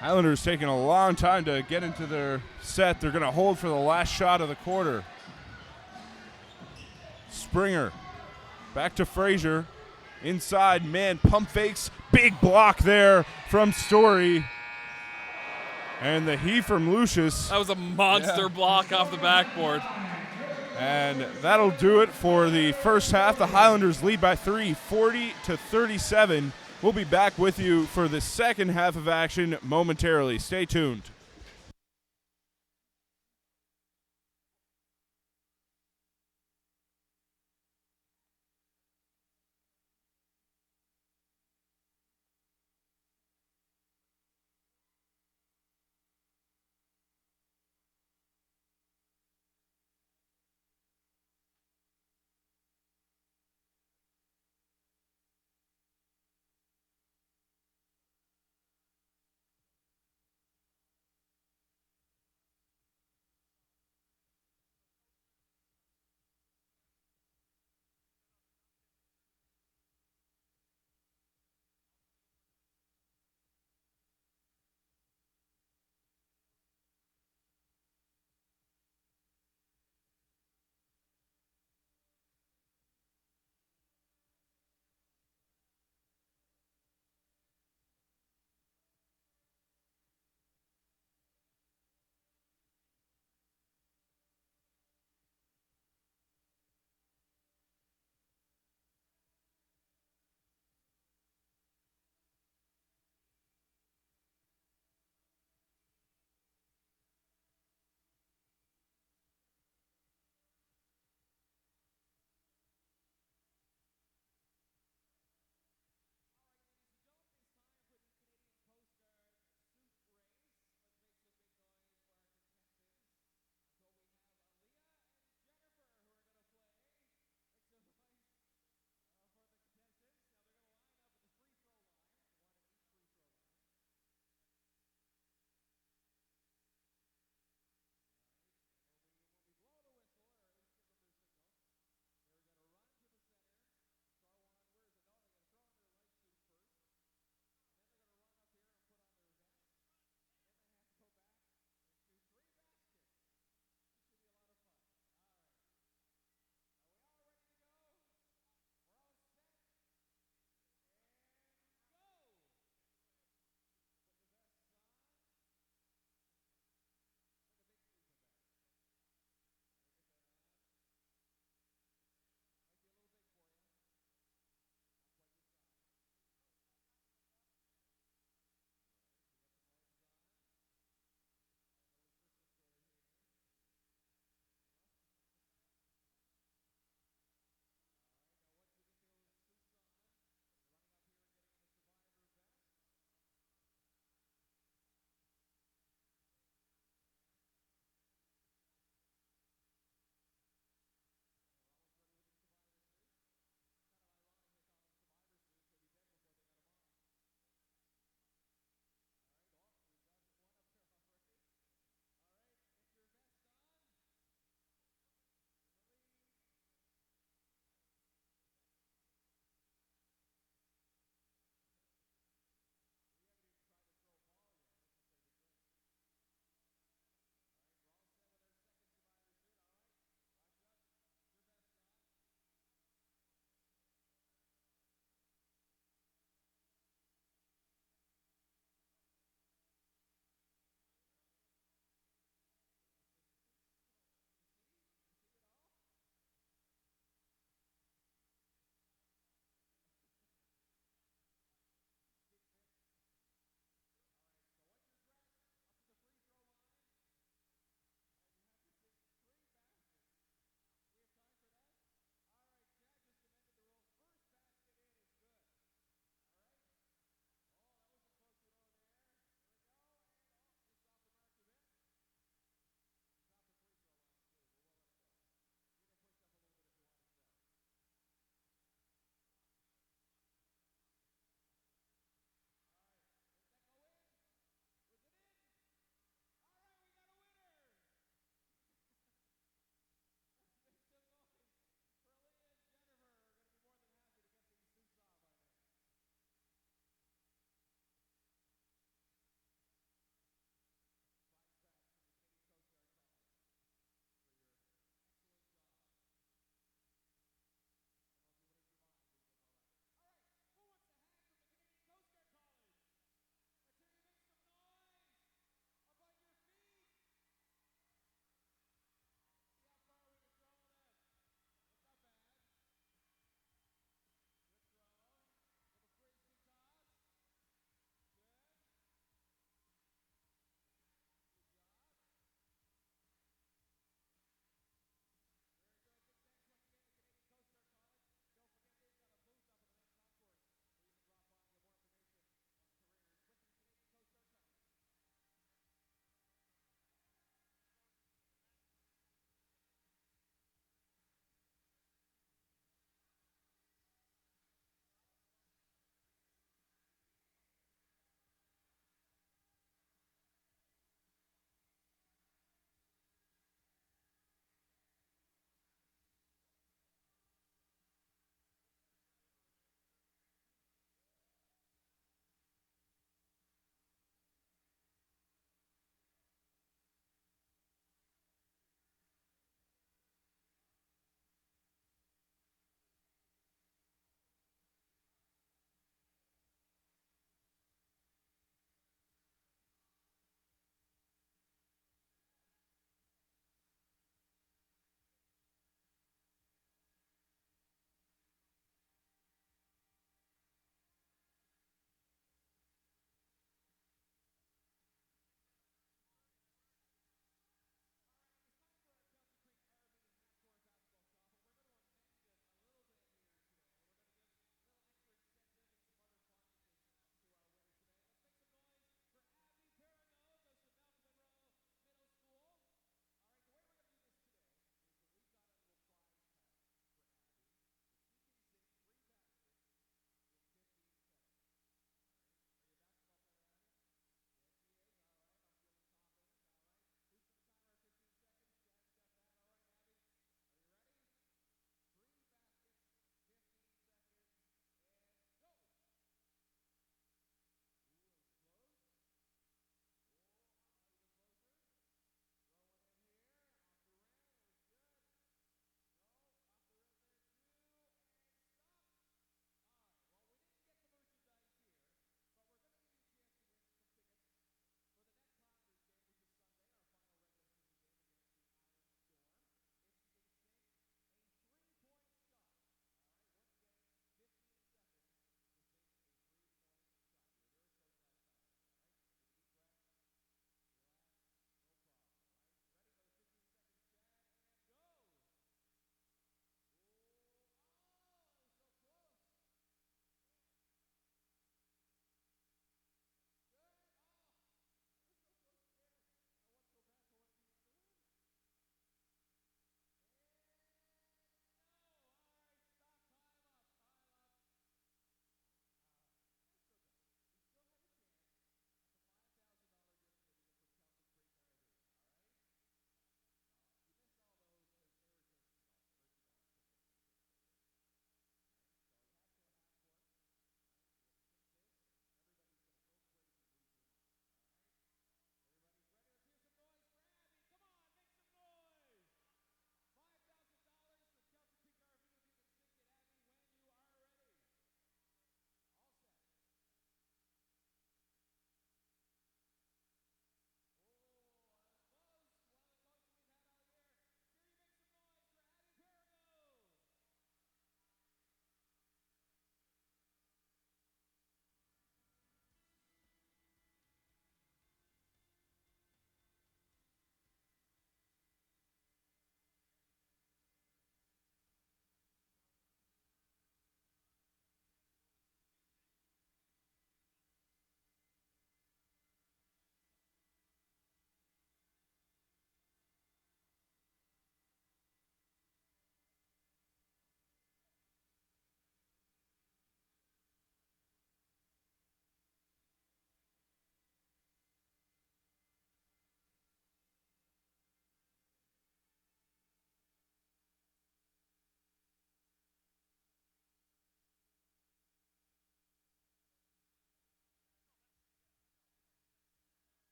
Highlanders taking a long time to get into their set. They're going to hold for the last shot of the quarter. Springer back to Frazier. Inside, man, pump fakes. Big block there from Story. And the heave from Lucius. That was a monster block off the backboard. And that'll do it for the first half. The Highlanders lead by 3, 40-37. We'll be back with you for the second half of action momentarily. Stay tuned.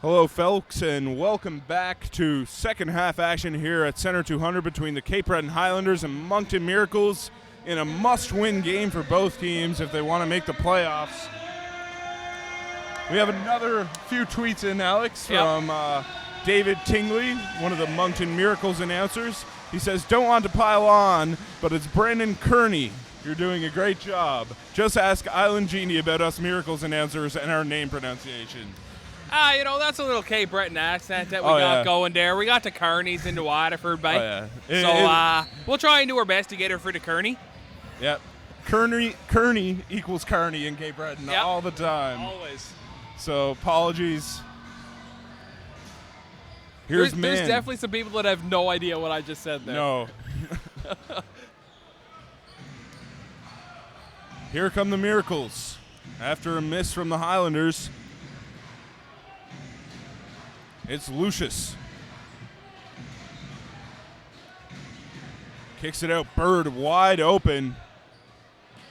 Hello, folks, and welcome back to second half action here at Center 200 between the Cape Breton Highlanders and Moncton Miracles in a must-win game for both teams if they want to make the playoffs. We have another few tweets in, Alex, from David Tingley, one of the Moncton Miracles announcers. He says, "Don't want to pile on, but it's Brandon Kearney. You're doing a great job. Just ask Island Genie about us Miracles announcers and our name pronunciation." That's a little Cape Breton accent that we got going there. We got the Kearneys into Waterford, mate. We'll try and do our best to get her for the Kearney. Yep. Kearney equals Kearney in Cape Breton all the time. Always. So apologies. There's definitely some people that have no idea what I just said there. No. Here come the Miracles. After a miss from the Highlanders, it's Lucius. Kicks it out. Bird wide open.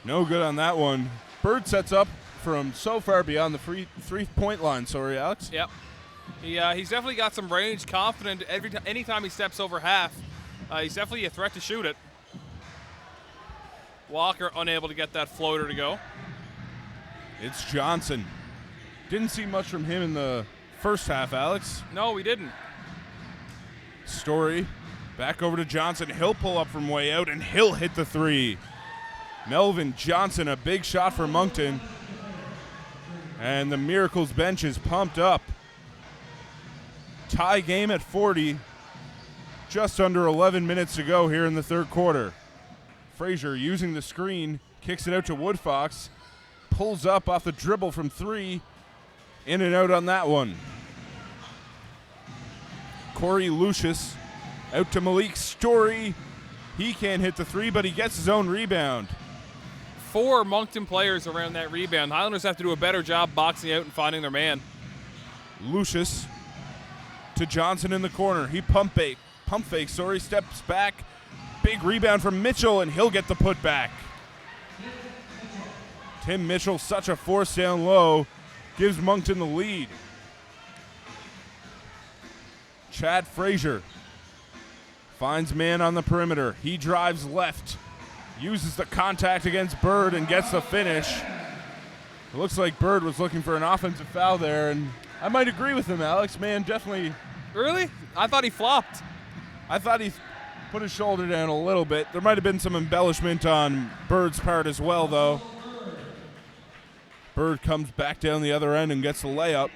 No good on that one. Bird sets up from so far beyond the free three-point line. Sorry, Alex. Yep. He's definitely got some range, confident. Anytime he steps over half, he's definitely a threat to shoot it. Walker unable to get that floater to go. It's Johnson. Didn't see much from him in the first half, Alex. No, we didn't. Story. Back over to Johnson. He'll pull up from way out, and he'll hit the three. Melvin Johnson, a big shot for Moncton. And the Miracles bench is pumped up. Tie game at 40. Just under 11 minutes to go here in the third quarter. Frazier using the screen, kicks it out to Woodfox. Pulls up off the dribble from three. In and out on that one. Corey Lucius out to Malik Story. He can't hit the three, but he gets his own rebound. 4 Moncton players around that rebound. Highlanders have to do a better job boxing out and finding their man. Lucius to Johnson in the corner. He pump fake, steps back. Big rebound from Mitchell, and he'll get the putback. Tim Mitchell, such a force down low, gives Moncton the lead. Chad Frazier finds man on the perimeter. He drives left, uses the contact against Bird and gets the finish. It looks like Bird was looking for an offensive foul there, and I might agree with him, Alex. Man, definitely. Really? I thought he flopped. I thought he put his shoulder down a little bit. There might have been some embellishment on Bird's part as well, though. Bird comes back down the other end and gets the layup.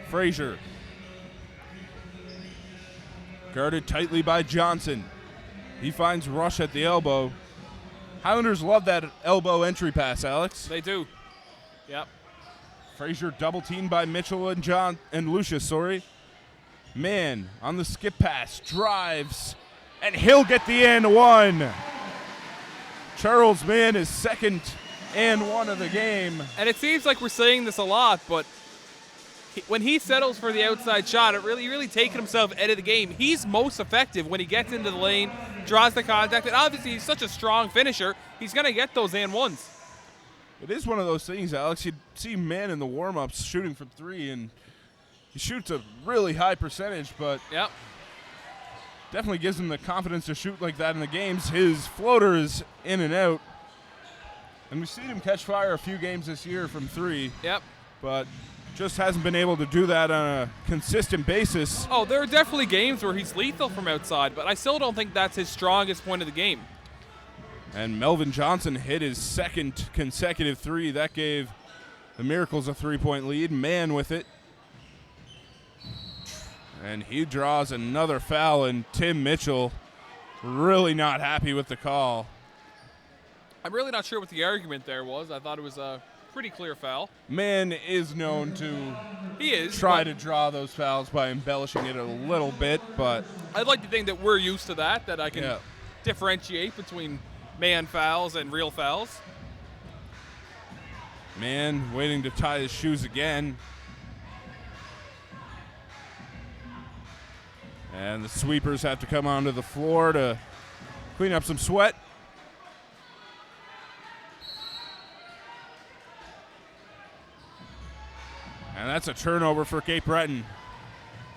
Frazier. Guarded tightly by Johnson. He finds Rush at the elbow. Highlanders love that elbow entry pass, Alex. They do. Yep. Frazier double teamed by Mitchell and Lucius, Man on the skip pass, drives, and he'll get the and one. Charles Mann is second and one of the game. And it seems like we're saying this a lot, but when he settles for the outside shot, it really taking himself out of the game. He's most effective when he gets into the lane, draws the contact, and obviously he's such a strong finisher, he's going to get those and ones. It is one of those things, Alex. You see Mann in the warm-ups shooting from three, and he shoots a really high percentage, but yep. Definitely gives him the confidence to shoot like that in the games. His floater is in and out. And we've seen him catch fire a few games this year from three. Yep. But just hasn't been able to do that on a consistent basis. Oh, there are definitely games where he's lethal from outside, but I still don't think that's his strongest point of the game. And Melvin Johnson hit his second consecutive three. That gave the Miracles a 3-point lead. Mann with it. And he draws another foul, and Tim Mitchell really not happy with the call. I'm really not sure what the argument there was. I thought it was a pretty clear foul. Mann is known to try to draw those fouls by embellishing it a little bit, but I'd like to think that we're used to that I can differentiate between man fouls and real fouls. Mann waiting to tie his shoes again. And the sweepers have to come onto the floor to clean up some sweat. And that's a turnover for Cape Breton.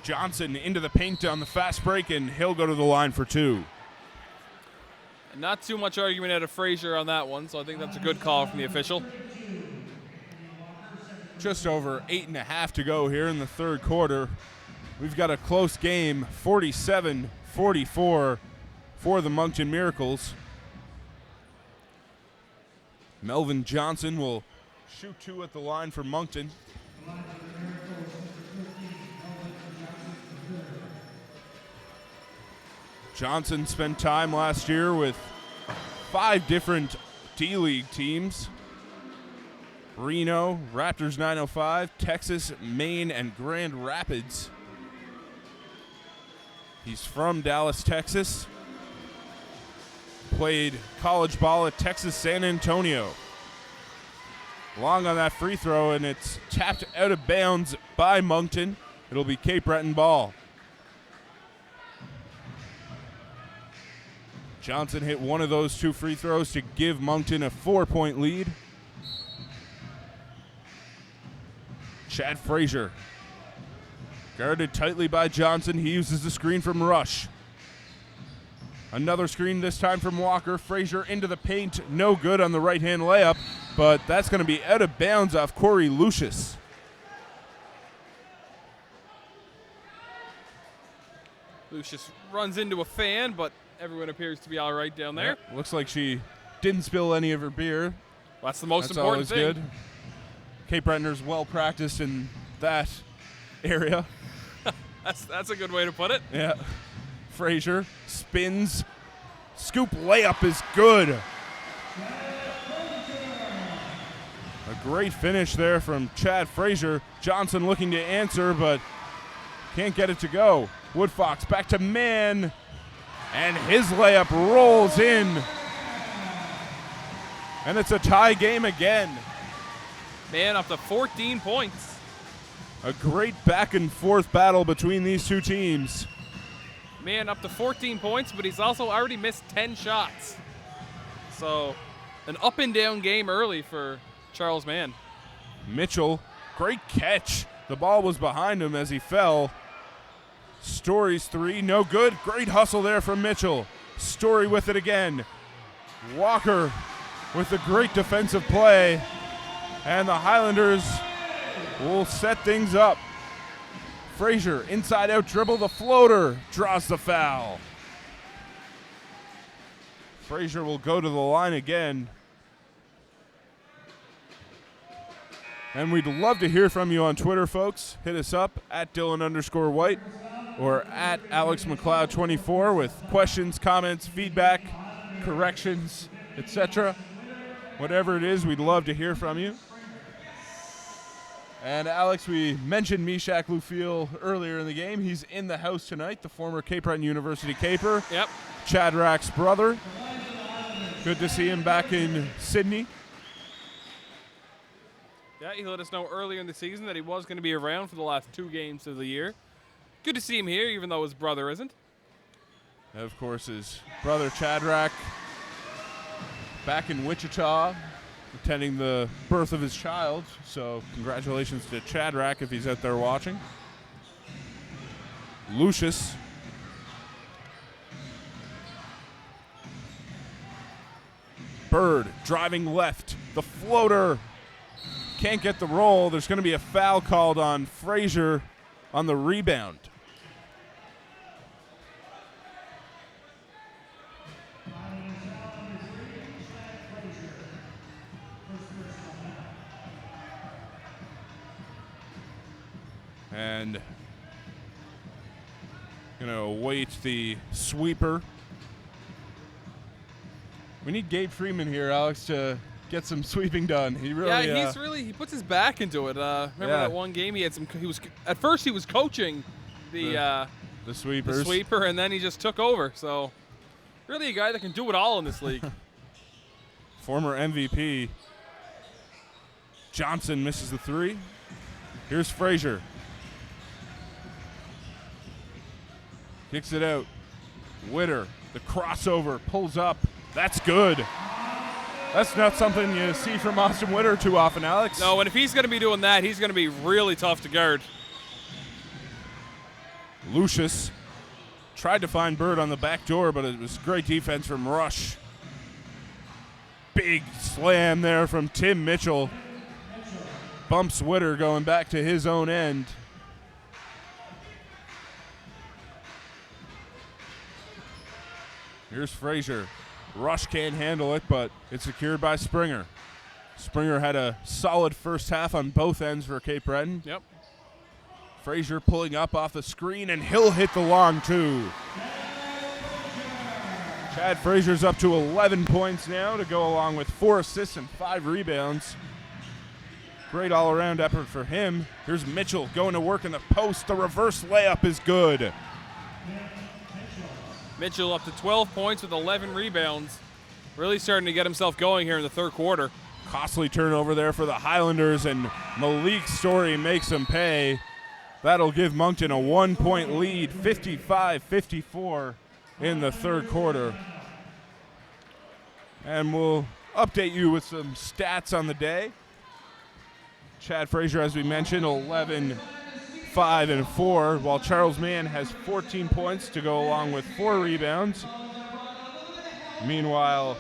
Johnson into the paint on the fast break, and he'll go to the line for 2. Not too much argument out of Frazier on that one, so I think that's a good call from the official. Just over 8.5 to go here in the third quarter. We've got a close game, 47-44 for the Moncton Miracles. Melvin Johnson will shoot 2 at the line for Moncton. Johnson spent time last year with 5 different D-League teams. Reno, Raptors 905, Texas, Maine, and Grand Rapids. He's from Dallas, Texas. Played college ball at Texas San Antonio. Long on that free throw, and it's tapped out of bounds by Moncton. It'll be Cape Breton ball. Johnson hit one of those 2 free throws to give Moncton a 4-point lead. Chad Frazier, guarded tightly by Johnson. He uses the screen from Rush. Another screen this time from Walker. Frazier into the paint. No good on the right-hand layup, but that's going to be out of bounds off Corey Lucius. Lucius runs into a fan, but everyone appears to be all right down there. Yeah, looks like she didn't spill any of her beer. Well, that's the most important thing. Good. Cape Bretoners well practiced in that area. That's a good way to put it. Yeah. Frazier spins. Scoop layup is good. A great finish there from Chad Frazier. Johnson looking to answer, but can't get it to go. Woodfox back to man, and his layup rolls in. And it's a tie game again. Man up to 14 points. A great back and forth battle between these two teams. Man up to 14 points, but he's also already missed 10 shots. So an up and down game early for Charles Mann. Mitchell, great catch. The ball was behind him as he fell. Story's 3, no good. Great hustle there from Mitchell. Story with it again. Walker with a great defensive play. And the Highlanders will set things up. Frazier, inside out dribble, the floater, draws the foul. Frazier will go to the line again. And we'd love to hear from you on Twitter, folks. Hit us up at Dylan_White or at AlexMcLeod24 with questions, comments, feedback, corrections, etc. Whatever it is, we'd love to hear from you. And Alex, we mentioned Meshach Lufiel earlier in the game. He's in the house tonight, the former Cape Breton University Caper. Yep. Chadrack's brother. Good to see him back in Sydney. Yeah, he let us know earlier in the season that he was going to be around for the last 2 games of the year. Good to see him here, even though his brother isn't. And of course, his brother Chadrack back in Wichita, attending the birth of his child. So congratulations to Chadrack if he's out there watching. Lucius. Bird driving left. The floater. Can't get the roll. There's going to be a foul called on Frazier on the rebound. And going to await the sweeper. We need Gabe Freeman here, Alex, to get some sweeping done. He really, he puts his back into it. Remember that one game he had some. At first he was coaching the sweepers, the sweeper, and then he just took over. So really a guy that can do it all in this league. Former MVP. Johnson misses the 3. Here's Frazier. Kicks it out. Witter, the crossover, pulls up. That's good. That's not something you see from Austin Witter too often, Alex. No, and if he's going to be doing that, he's going to be really tough to guard. Lucius tried to find Bird on the back door, but it was great defense from Rush. Big slam there from Tim Mitchell. Bumps Witter going back to his own end. Here's Frazier. Rush can't handle it, but it's secured by Springer. Springer had a solid first half on both ends for Cape Breton. Yep. Frazier pulling up off the screen, and he'll hit the long two. Chad Frazier's up to 11 points now to go along with 4 assists and 5 rebounds. Great all-around effort for him. Here's Mitchell going to work in the post. The reverse layup is good. Mitchell up to 12 points with 11 rebounds. Really starting to get himself going here in the third quarter. Costly turnover there for the Highlanders, and Malik Story makes them pay. That'll give Moncton a 1-point lead, 55-54 in the third quarter. And we'll update you with some stats on the day. Chad Frazier, as we mentioned, 11, 5, and 4, while Charles Mann has 14 points to go along with 4 rebounds. Meanwhile,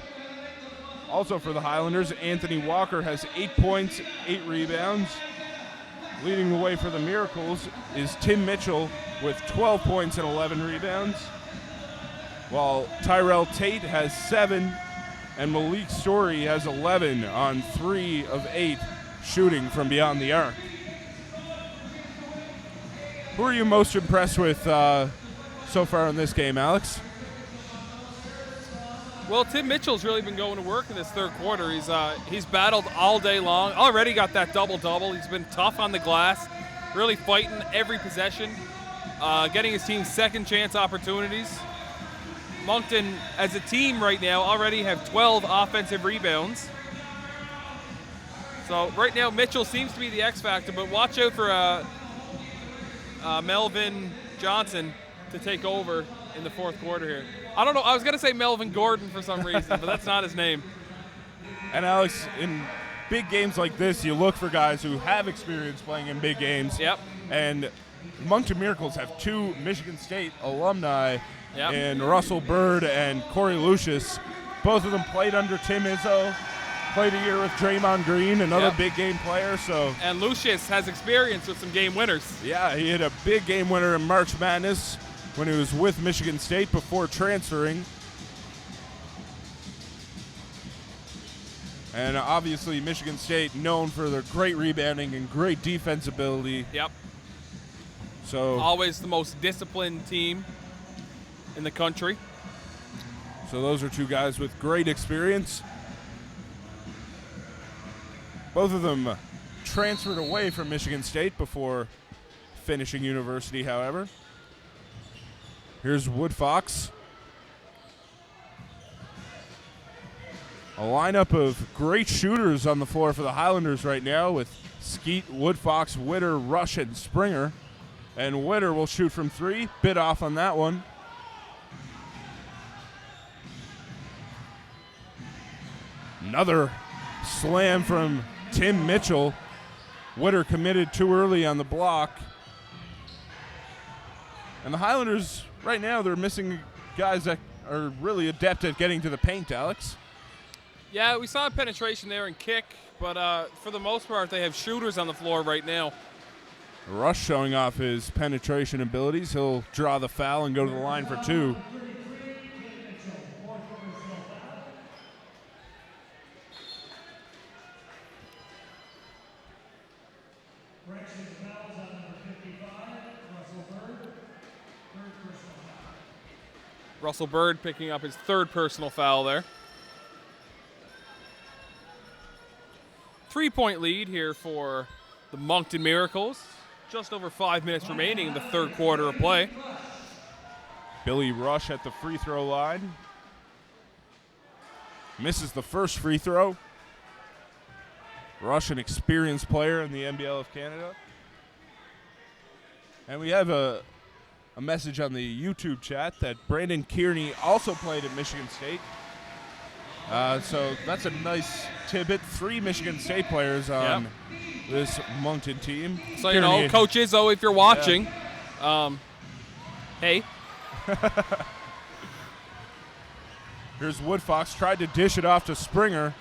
also for the Highlanders, Anthony Walker has 8 points, 8 rebounds. Leading the way for the Miracles is Tim Mitchell with 12 points and 11 rebounds, while Tyrell Tate has 7 and Malik Story has 11 on 3 of 8 shooting from beyond the arc. Who are you most impressed with so far in this game, Alex? Well, Tim Mitchell's really been going to work in this third quarter. He's battled all day long. Already got that double-double. He's been tough on the glass, really fighting every possession, getting his team second chance opportunities. Moncton, as a team right now, already have 12 offensive rebounds. So right now, Mitchell seems to be the X factor, but watch out for Melvin Johnson to take over in the fourth quarter here. I don't know. I was going to say Melvin Gordon for some reason, but that's not his name. And Alex, in big games like this, you look for guys who have experience playing in big games. Yep. And Moncton Miracles have 2 Michigan State alumni, yep, in Russell Bird and Corey Lucius. Both of them played under Tim Izzo, played a year with Draymond Green, another yep, big game player. So. And Lucius has experience with some game winners. Yeah, he hit a big game winner in March Madness when he was with Michigan State before transferring. And obviously Michigan State known for their great rebounding and great defense ability. Yep. So always the most disciplined team in the country. So those are 2 guys with great experience. Both of them transferred away from Michigan State before finishing university, however. Here's Woodfox. A lineup of great shooters on the floor for the Highlanders right now with Skeet, Woodfox, Witter, Rush, and Springer. And Witter will shoot from 3. Bit off on that one. Another slam from Tim Mitchell. Witter committed too early on the block. And the Highlanders, right now, they're missing guys that are really adept at getting to the paint, Alex. Yeah, we saw penetration there and kick, but for the most part, they have shooters on the floor right now. Rush showing off his penetration abilities. He'll draw the foul and go to the line for 2. Russell Bird picking up his 3rd personal foul there. 3-point lead here for the Moncton Miracles. Just over 5 minutes remaining in the third quarter of play. Billy Rush at the free throw line. Misses the first free throw. Rush, an experienced player in the NBL of Canada. And we have a message on the YouTube chat that Brandon Kearney also played at Michigan State. So that's a nice tidbit. 3 Michigan State players on this Moncton team. So, you know, Coach Izzo, if you're watching, hey. Here's Woodfox, tried to dish it off to Springer,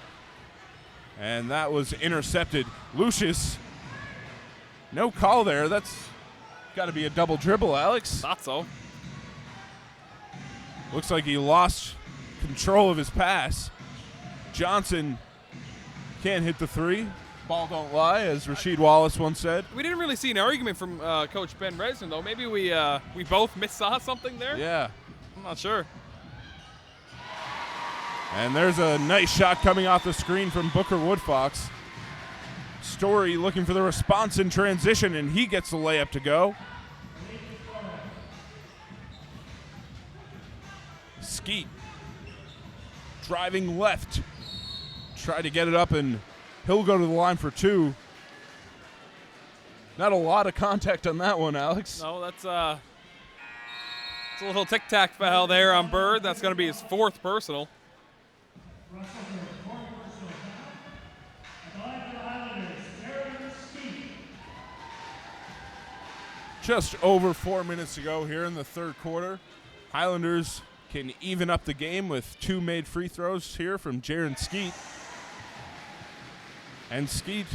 and that was intercepted. Lucius, no call there. That's got to be a double dribble, Alex. Thought so. Looks like he lost control of his pass. Johnson can't hit the 3. Ball don't lie, as Rasheed Wallace once said. We didn't really see an argument from Coach Ben Resnick, though. Maybe we both saw something there? Yeah. I'm not sure. And there's a nice shot coming off the screen from Booker Woodfox. Story looking for the response in transition, and he gets the layup to go. Skeet driving left. Try to get it up, and he'll go to the line for 2. Not a lot of contact on that one, Alex. No, that's a little tic-tac foul there on Bird. That's going to be his 4th personal. Just over 4 minutes to go here in the 3rd quarter. Highlanders can even up the game with 2 made free throws here from Jaron Skeet. And Skeet,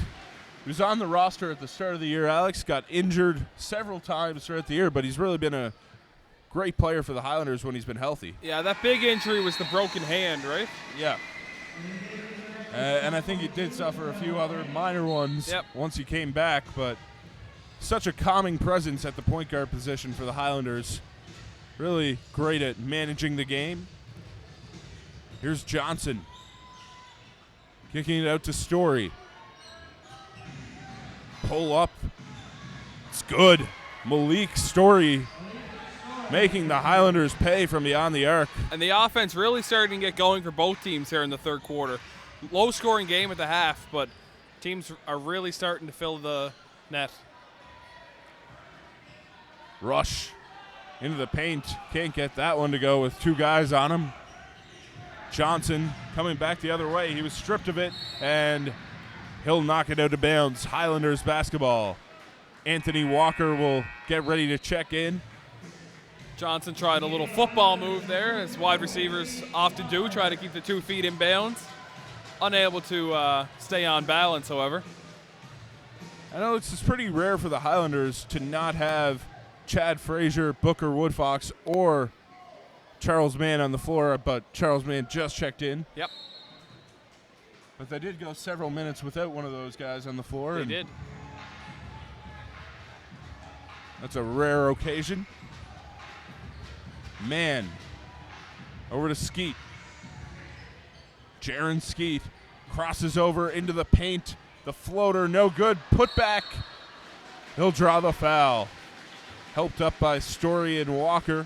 who's on the roster at the start of the year, Alex, got injured several times throughout the year, but he's really been a great player for the Highlanders when he's been healthy. Yeah, that big injury was the broken hand, right? Yeah. And I think he did suffer a few other minor ones once he came back, but such a calming presence at the point guard position for the Highlanders. Really great at managing the game. Here's Johnson. Kicking it out to Story. Pull up. It's good. Malik Story making the Highlanders pay from beyond the arc. And the offense really starting to get going for both teams here in the 3rd quarter. Low-scoring game at the half, but teams are really starting to fill the net. Rush into the paint. Can't get that one to go with 2 guys on him. Johnson coming back the other way. He was stripped of it, and he'll knock it out of bounds. Highlanders basketball. Anthony Walker will get ready to check in. Johnson tried a little football move there, as wide receivers often do, try to keep the 2 feet in bounds. Unable to stay on balance, however. I know it's pretty rare for the Highlanders to not have Chad Frazier, Booker Woodfox, or Charles Mann on the floor, but Charles Mann just checked in. Yep. But they did go several minutes without one of those guys on the floor. They did. That's a rare occasion. Mann over to Skeet. Jaron Skeet crosses over into the paint. The floater, no good. Put back. He'll draw the foul. Helped up by Story and Walker.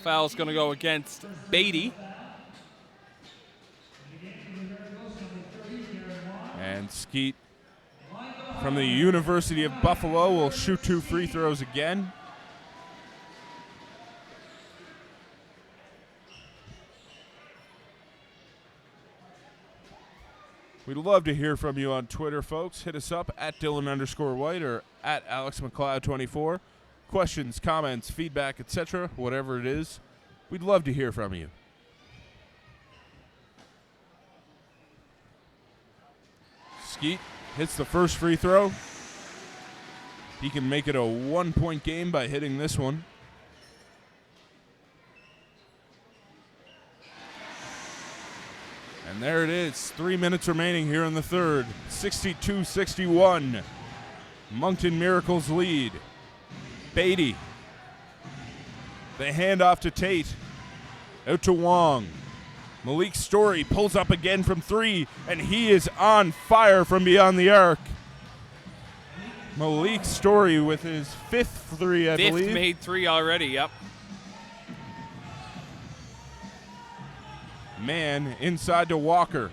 Foul's going to go against Beatty. And Skeet from the University of Buffalo will shoot 2 free throws again. We'd love to hear from you on Twitter, folks. Hit us up at Dylan_White or at AlexMcLeod24. Questions, comments, feedback, etc., whatever it is, we'd love to hear from you. Skeet hits the first free throw. He can make it a 1-point game by hitting this one. And there it is, 3 minutes remaining here in the 3rd. 62-61. Moncton Miracles lead. Beatty. The handoff to Tate. Out to Wong. Malik Story pulls up again from 3, and he is on fire from beyond the arc. Malik Story with his 5th 3, I believe. 5th made 3 already, yep. Mann inside to Walker.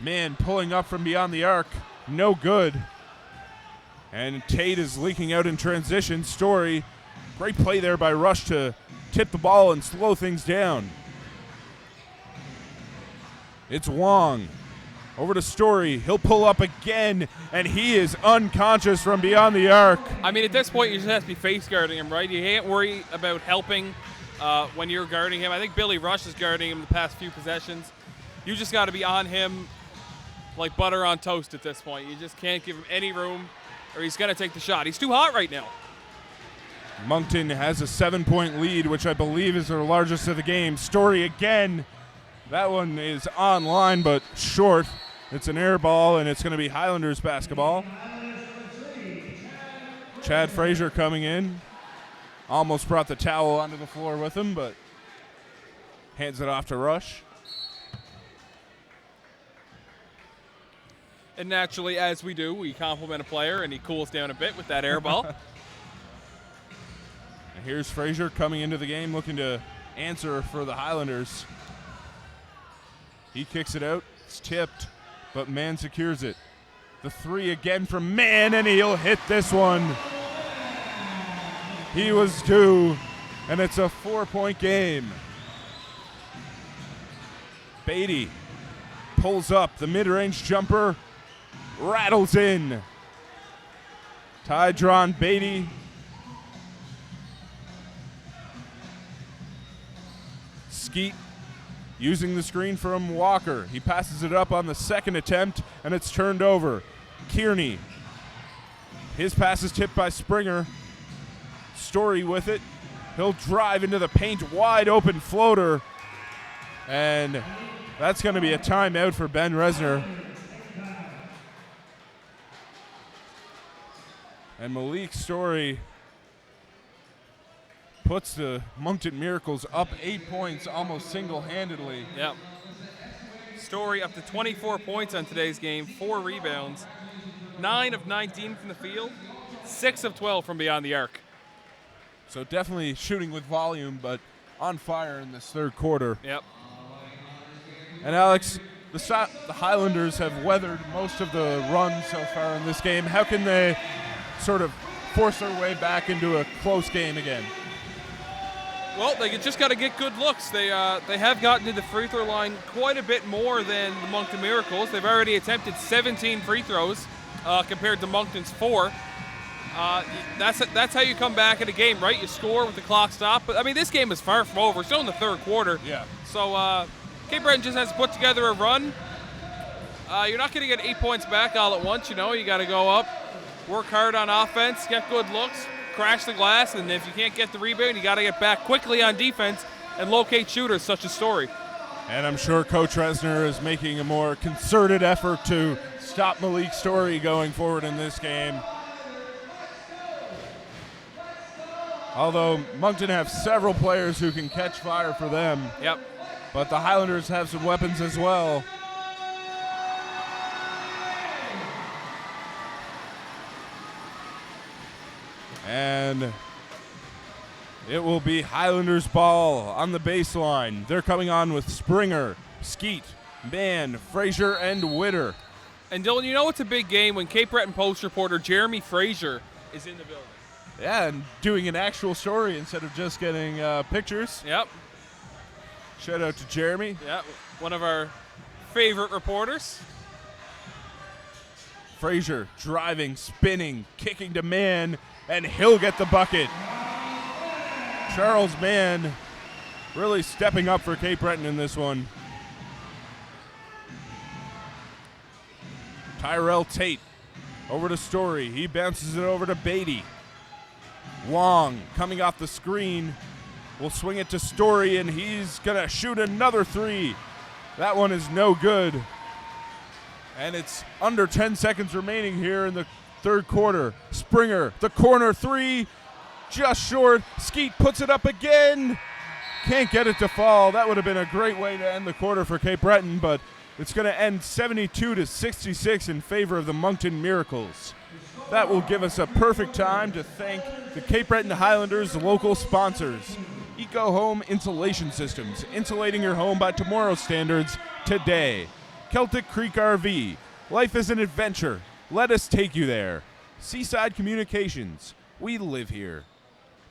Mann pulling up from beyond the arc. No good. And Tate is leaking out in transition. Story Great play there by Rush to tip the ball and slow things down. It's Wong. Over to Story. He'll pull up again, and he is unconscious from beyond the arc. I mean, at this point, you just have to be face guarding him, right? You can't worry about helping when you're guarding him. I think Billy Rush is guarding him the past few possessions. You just got to be on him like butter on toast at this point. You just can't give him any room, or he's going to take the shot. He's too hot right now. Moncton has a 7-point lead, which I believe is their largest of the game. Story again. That one is on line, but short. It's an air ball, and it's going to be Highlanders basketball. Chad Frazier coming in. Almost brought the towel onto the floor with him, but hands it off to Rush. And naturally, as we do, we compliment a player, and he cools down a bit with that air ball. And here's Frazier coming into the game looking to answer for the Highlanders. He kicks it out. It's tipped, but Mann secures it. The three again from Mann, and he'll hit this one. He was due, and it's a 4-point game. Beatty pulls up. The mid-range jumper rattles in. Tydron Beatty. Skeet using the screen from Walker. He passes it up on the second attempt, and it's turned over. Kearney. His pass is tipped by Springer. Story with it. He'll drive into the paint, wide open floater. And that's going to be a timeout for Ben Resner. And Malik Story puts the Moncton Miracles up 8 points almost single-handedly. Yep. Story up to 24 points on today's game, 4 rebounds, 9 of 19 from the field, 6 of 12 from beyond the arc. So definitely shooting with volume, but on fire in this third quarter. Yep. And Alex, the Highlanders have weathered most of the run so far in this game. How can they sort of force their way back into a close game again? Well, they just got to get good looks. They have gotten to the free throw line quite a bit more than the Moncton Miracles. They've already attempted 17 free throws compared to Moncton's 4. That's how you come back in a game, right? You score with the clock stopped. But, I mean, this game is far from over. It's still in the third quarter. Yeah. So Cape Breton just has to put together a run. You're not going to get 8 points back all at once. You know, you got to go up, work hard on offense, get good looks, crash the glass, and if you can't get the rebound, you got to get back quickly on defense and locate shooters such as Story. And I'm sure Coach Resner is making a more concerted effort to stop Malik Story going forward in this game. Although Moncton have several players who can catch fire for them. Yep. But the Highlanders have some weapons as well. And it will be Highlanders ball on the baseline. They're coming on with Springer, Skeet, Mann, Frazier, and Witter. And Dylan, you know it's a big game when Cape Breton Post reporter Jeremy Frazier is in the building. Yeah, and doing an actual story instead of just getting pictures. Yep. Shout out to Jeremy. Yeah, one of our favorite reporters. Frazier driving, spinning, kicking to Mann, and he'll get the bucket. Charles Mann really stepping up for Cape Breton in this one. Tyrell Tate over to Story. He bounces it over to Beatty. Wong coming off the screen will swing it to Story, and he's going to shoot another three. That one is no good. And it's under 10 seconds remaining here in the third quarter. Springer, the corner three, just short. Skeet puts it up again. Can't get it to fall. That would have been a great way to end the quarter for Cape Breton, but it's going to end 72-66 in favor of the Moncton Miracles. That will give us a perfect time to thank the Cape Breton Highlanders local sponsors. Eco Home Insulation Systems, insulating your home by tomorrow's standards today. Celtic Creek RV, life is an adventure. Let us take you there. Seaside Communications, we live here.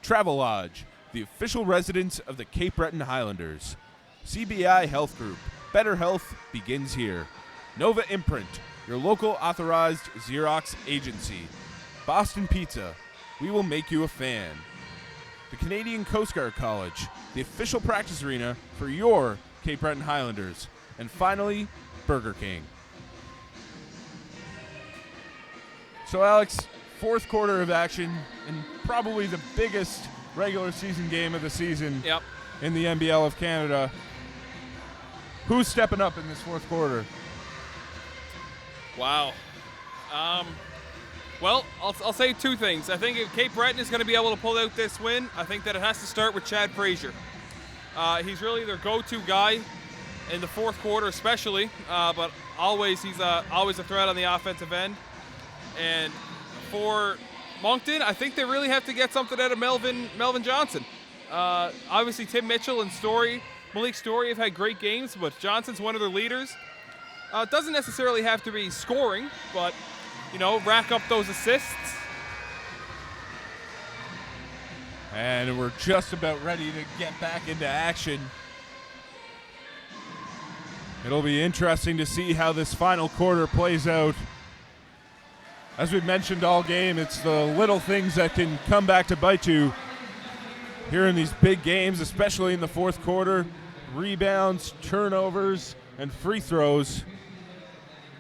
Travelodge, the official residence of the Cape Breton Highlanders. CBI Health Group, better health begins here. Nova Imprint, your local authorized Xerox agency. Boston Pizza, we will make you a fan. The Canadian Coast Guard College, the official practice arena for your Cape Breton Highlanders. And finally, Burger King. So Alex, fourth quarter of action and probably the biggest regular season game of the season in the NBL of Canada. Who's stepping up in this fourth quarter? Wow. Well, I'll say two things. I think if Cape Breton is going to be able to pull out this win, I think that it has to start with Chad Frazier. He's really their go-to guy in the fourth quarter especially, but always he's always a threat on the offensive end. And for Moncton, I think they really have to get something out of Melvin Johnson. Obviously, Tim Mitchell and Malik Story have had great games, but Johnson's one of their leaders. It doesn't necessarily have to be scoring, but, rack up those assists. And we're just about ready to get back into action. It'll be interesting to see how this final quarter plays out. As we've mentioned all game, it's the little things that can come back to bite you here in these big games, especially in the fourth quarter. Rebounds, turnovers, and free throws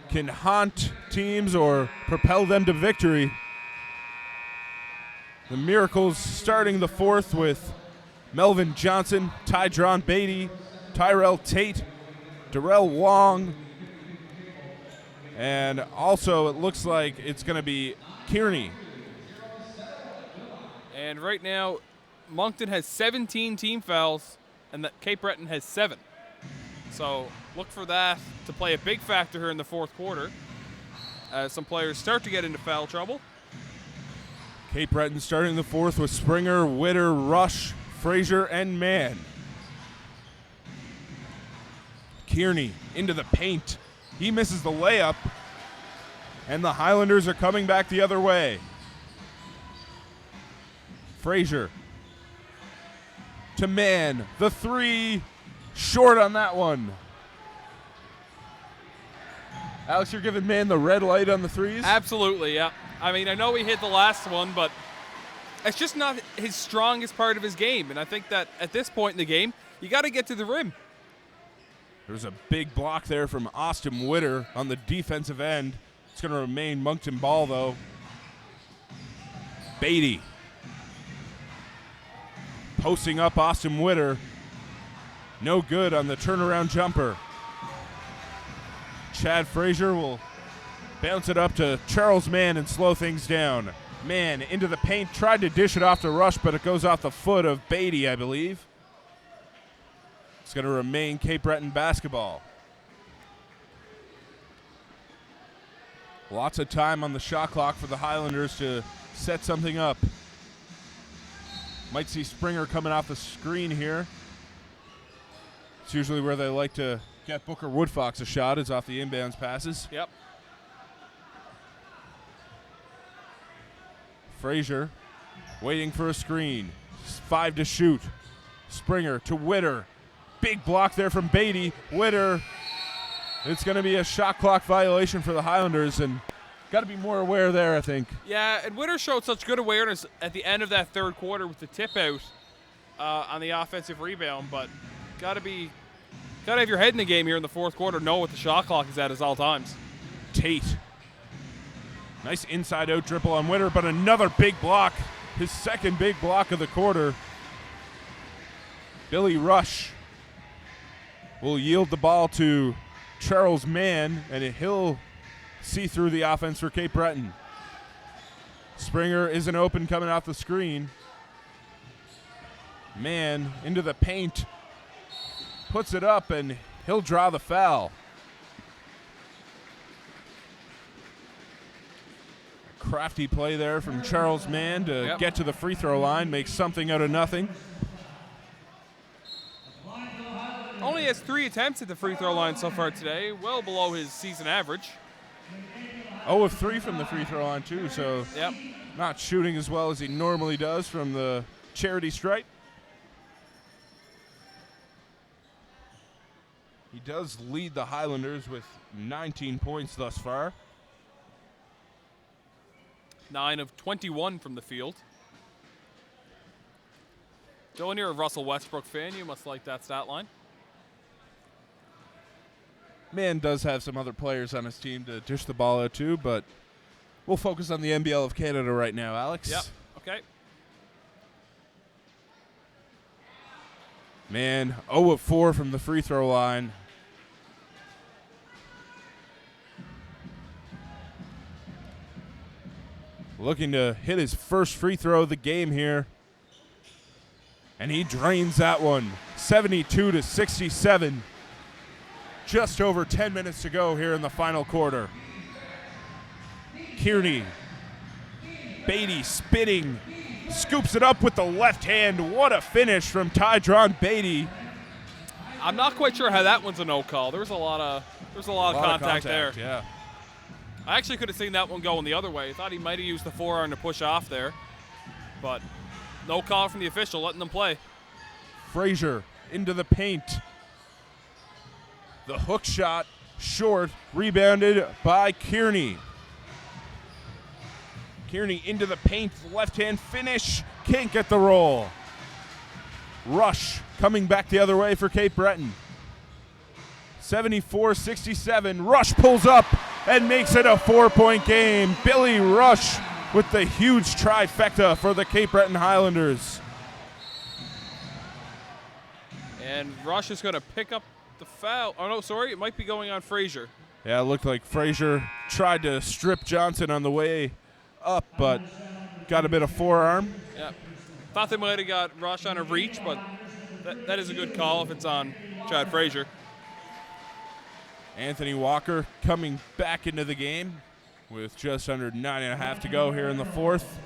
can haunt teams or propel them to victory. The Miracles starting the fourth with Melvin Johnson, Tydron Beatty, Tyrell Tate, Darrell Wong, and also it looks like it's going to be Kearney. And right now, Moncton has 17 team fouls, and Cape Breton has 7. So look for that to play a big factor here in the fourth quarter as some players start to get into foul trouble. Cape Breton starting the fourth with Springer, Witter, Rush, Frazier, and Mann. Kearney into the paint. He misses the layup, and the Highlanders are coming back the other way. Frazier to Mann. The three, short on that one. Alex, you're giving Mann the red light on the threes? Absolutely, yeah. I mean, I know he hit the last one, but it's just not his strongest part of his game. And I think that at this point in the game, you got to get to the rim. There's a big block there from Austin Witter on the defensive end. It's going to remain Moncton ball, though. Beatty posting up Austin Witter. No good on the turnaround jumper. Chad Frazier will bounce it up to Charles Mann and slow things down. Mann into the paint, tried to dish it off to Rush, but it goes off the foot of Beatty, I believe. It's going to remain Cape Breton basketball. Lots of time on the shot clock for the Highlanders to set something up. Might see Springer coming off the screen here. It's usually where they like to get Booker Woodfox a shot, is off the inbounds passes. Yep. Frazier waiting for a screen. 5 to shoot. Springer to Witter. Big block there from Beatty. Witter. It's going to be a shot clock violation for the Highlanders, and got to be more aware there, I think. Yeah, and Witter showed such good awareness at the end of that third quarter with the tip out on the offensive rebound, but got to have your head in the game here in the fourth quarter, know what the shot clock is at all times. Tate. Nice inside-out dribble on Witter, but another big block. His second big block of the quarter. Billy Rush will yield the ball to Charles Mann, and he'll see through the offense for Cape Breton. Springer isn't open coming off the screen. Mann into the paint. Puts it up, and he'll draw the foul. Crafty play there from Charles Mann to get to the free throw line, make something out of nothing. Only has 3 attempts at the free throw line so far today, well below his season average. 0 of 3 from the free throw line too, so not shooting as well as he normally does from the charity stripe. He does lead the Highlanders with 19 points thus far. 9 of 21 from the field. Dylan, you're a Russell Westbrook fan. You must like that stat line. Man does have some other players on his team to dish the ball out to, but we'll focus on the NBL of Canada right now, Alex. Yep, okay. Man, 0 of 4 from the free throw line. Looking to hit his first free throw of the game here. And he drains that one, 72-67. Just over 10 minutes to go here in the final quarter. Kearney, Beatty spinning, scoops it up with the left hand. What a finish from Tydron Beatty. I'm not quite sure how that one's a no call. There was a lot of contact there. Yeah. I actually could have seen that one going the other way. I thought he might have used the forearm to push off there, but no call from the official, letting them play. Frazier into the paint. The hook shot short, rebounded by Kearney. Kearney into the paint, left-hand finish, can't get the roll. Rush coming back the other way for Cape Breton. 74-67, Rush pulls up and makes it a 4-point game. Billy Rush with the huge trifecta for the Cape Breton Highlanders. And Rush is going to pick up the foul. Oh, no, sorry, it might be going on Frazier. Yeah, it looked like Frazier tried to strip Johnson on the way up, but got a bit of forearm. Yeah, thought they might have got Rush on a reach, but that is a good call if it's on Chad Frazier. Anthony Walker coming back into the game with just under 9.5 to go here in the fourth.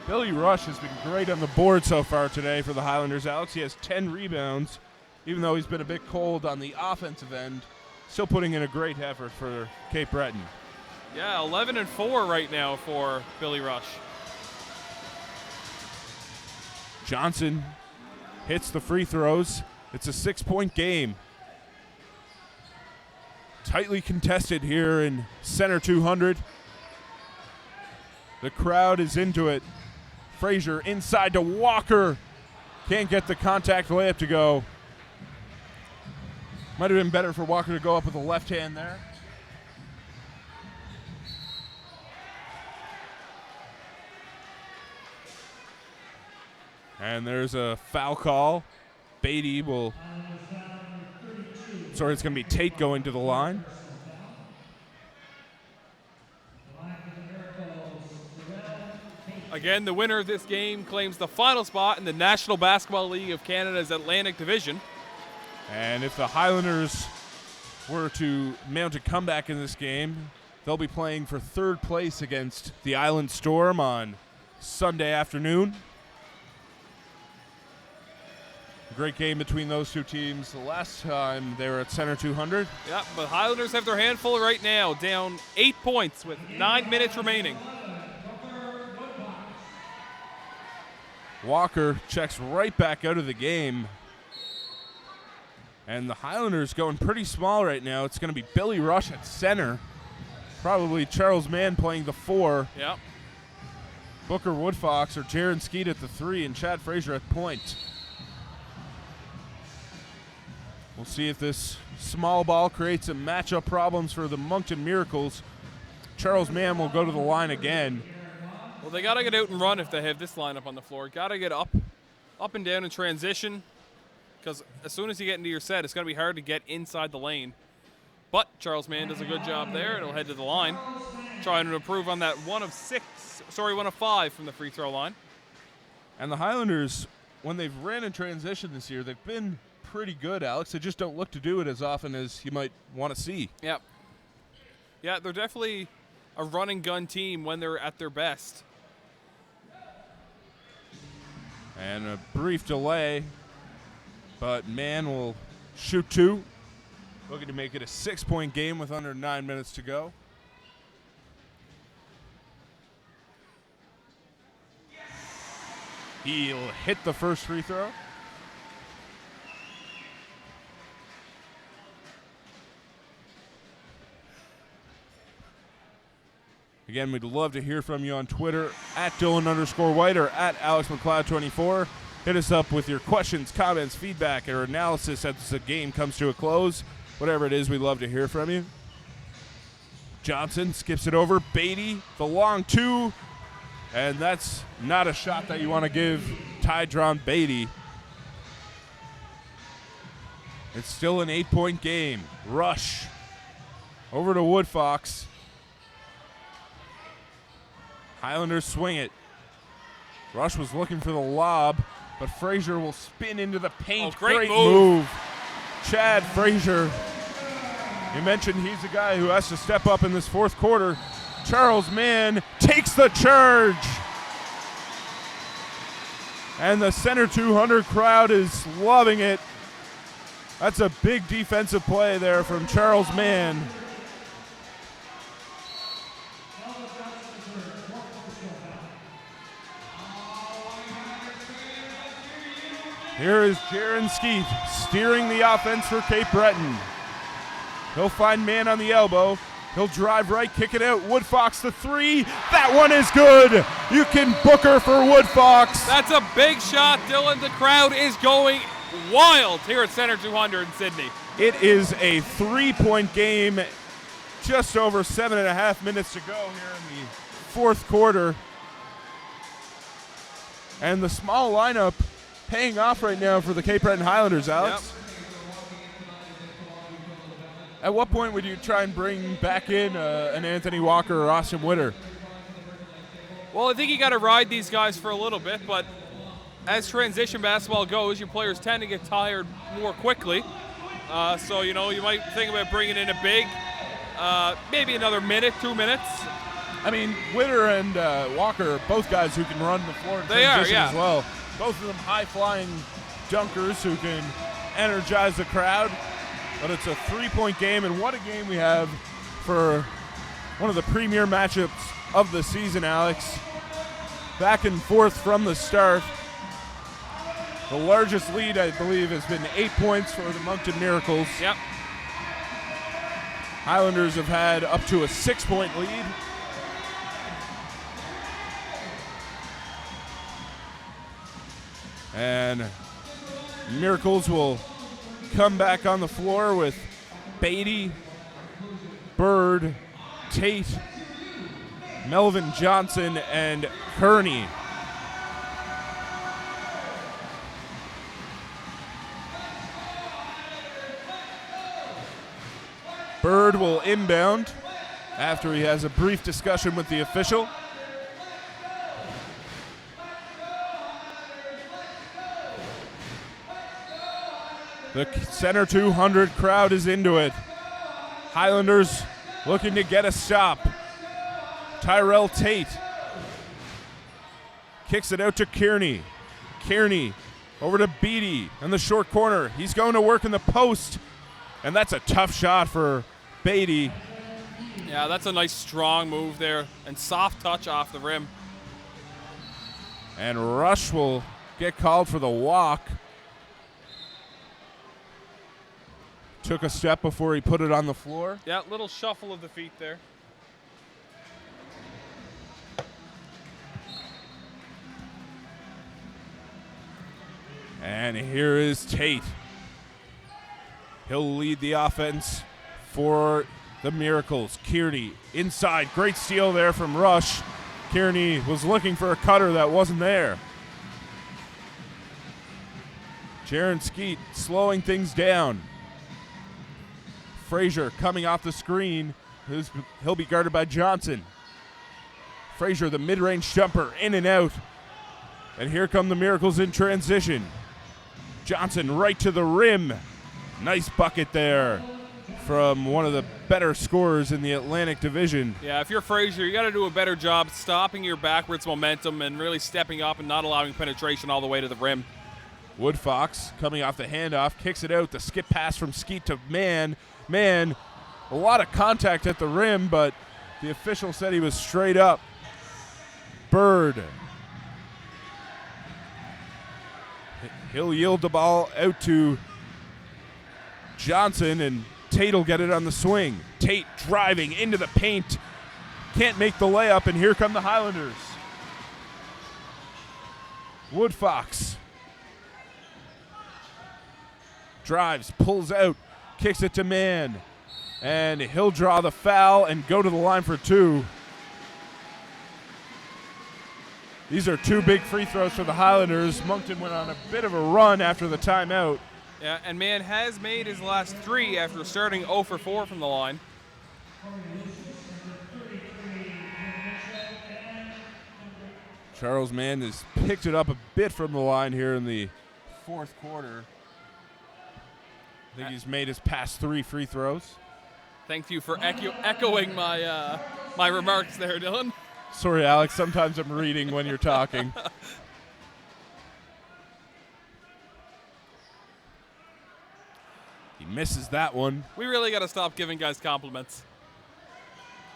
Billy Rush has been great on the board so far today for the Highlanders, Alex. He has 10 rebounds, even though he's been a bit cold on the offensive end. Still putting in a great effort for Cape Breton. Yeah, 11 and 4 right now for Billy Rush. Johnson hits the free throws. It's a 6-point game. Tightly contested here in Center 200. The crowd is into it. Frazier inside to Walker. Can't get the contact layup to go. Might have been better for Walker to go up with the left hand there. And there's a foul call. Beatty will... Sorry, it's going to be Tate going to the line. Again, the winner of this game claims the final spot in the National Basketball League of Canada's Atlantic Division. And if the Highlanders were to mount a comeback in this game, they'll be playing for third place against the Island Storm on Sunday afternoon. A great game between those two teams. The last time they were at Center 200. Yeah, but Highlanders have their handful right now, down 8 points with 9 minutes remaining. Walker checks right back out of the game. And the Highlanders going pretty small right now. It's going to be Billy Rush at center. Probably Charles Mann playing the 4. Yep. Booker Woodfox or Jaron Skeet at the 3 and Chad Frazier at point. We'll see if this small ball creates some matchup problems for the Moncton Miracles. Charles Mann will go to the line again. Well, they got to get out and run if they have this lineup on the floor. Got to get up and down in transition, because as soon as you get into your set, it's going to be hard to get inside the lane. But Charles Mann does a good job there. It'll head to the line, trying to improve on that 1 of 5 from the free throw line. And the Highlanders, when they've ran in transition this year, they've been pretty good, Alex. They just don't look to do it as often as you might want to see. Yep. Yeah, they're definitely a running gun team when they're at their best. And a brief delay, but Mann will shoot 2. Looking to make it a 6-point game with under 9 minutes to go. He'll hit the first free throw. Again, we'd love to hear from you on Twitter at Dylan_White or at AlexMcLeod24. Hit us up with your questions, comments, feedback, or analysis as the game comes to a close. Whatever it is, we'd love to hear from you. Johnson skips it over. Beatty, the long two. And that's not a shot that you want to give Tydron Beatty. It's still an 8-point game. Rush over to Woodfox. Highlanders swing it. Rush was looking for the lob, but Frazier will spin into the paint. Oh, great move. Chad Frazier. You mentioned he's the guy who has to step up in this fourth quarter. Charles Mann takes the charge. And the Center 200 crowd is loving it. That's a big defensive play there from Charles Mann. Here is Jaron Skeet steering the offense for Cape Breton. He'll find Mann on the elbow. He'll drive right, kick it out. Woodfox the three. That one is good. You can book her for Woodfox. That's a big shot, Dylan. The crowd is going wild here at Center 200 in Sydney. It is a 3-point game. Just over 7.5 minutes to go here in the fourth quarter. And the small lineup paying off right now for the Cape Breton Highlanders, Alex. Yep. At what point would you try and bring back in an Anthony Walker or Austin Witter? Well, I think you got to ride these guys for a little bit, but as transition basketball goes, your players tend to get tired more quickly. So, you might think about bringing in a big, maybe another minute, 2 minutes. I mean, Witter and Walker, both guys who can run the floor in They transition are, yeah. as well. Both of them high-flying dunkers who can energize the crowd. But it's a 3-point game, and what a game we have for one of the premier matchups of the season, Alex. Back and forth from the start. The largest lead, I believe, has been 8 points for the Moncton Miracles. Yep. Highlanders have had up to a 6-point lead. And Miracles will come back on the floor with Beatty, Bird, Tate, Melvin Johnson, and Kearney. Bird will inbound after he has a brief discussion with the official. The Center 200 crowd is into it. Highlanders looking to get a stop. Tyrell Tate kicks it out to Kearney. Kearney over to Beatty in the short corner. He's going to work in the post, and that's a tough shot for Beatty. Yeah, that's a nice strong move there, and soft touch off the rim. And Rush will get called for the walk. Took a step before he put it on the floor. Yeah, little shuffle of the feet there. And here is Tate. He'll lead the offense for the Miracles. Kearney inside. Great steal there from Rush. Kearney was looking for a cutter that wasn't there. Jaron Skeet slowing things down. Frazier coming off the screen. He'll be guarded by Johnson. Frazier, the mid-range jumper, in and out. And here come the Miracles in transition. Johnson right to the rim. Nice bucket there from one of the better scorers in the Atlantic Division. Yeah, if you're Frazier, you got to do a better job stopping your backwards momentum and really stepping up and not allowing penetration all the way to the rim. Woodfox coming off the handoff, kicks it out. The skip pass from Skeet to Mann. Mann, a lot of contact at the rim, but the official said he was straight up. Bird He'll yield the ball out to Johnson, and Tate will get it on the swing. Tate driving into the paint. Can't make the layup, and here come the Highlanders. Woodfox drives, pulls out, kicks it to Mann, and he'll draw the foul and go to the line for two. These are two big free throws for the Highlanders. Moncton went on a bit of a run after the timeout. Yeah, and Mann has made his last three after starting 0 for 4 from the line. Charles Mann has picked it up a bit from the line here in the fourth quarter. I think he's made his past 3 free throws. Thank you for echoing my my remarks there, Dylan. Sorry, Alex. Sometimes I'm reading when you're talking. He misses that one. We really got to stop giving guys compliments.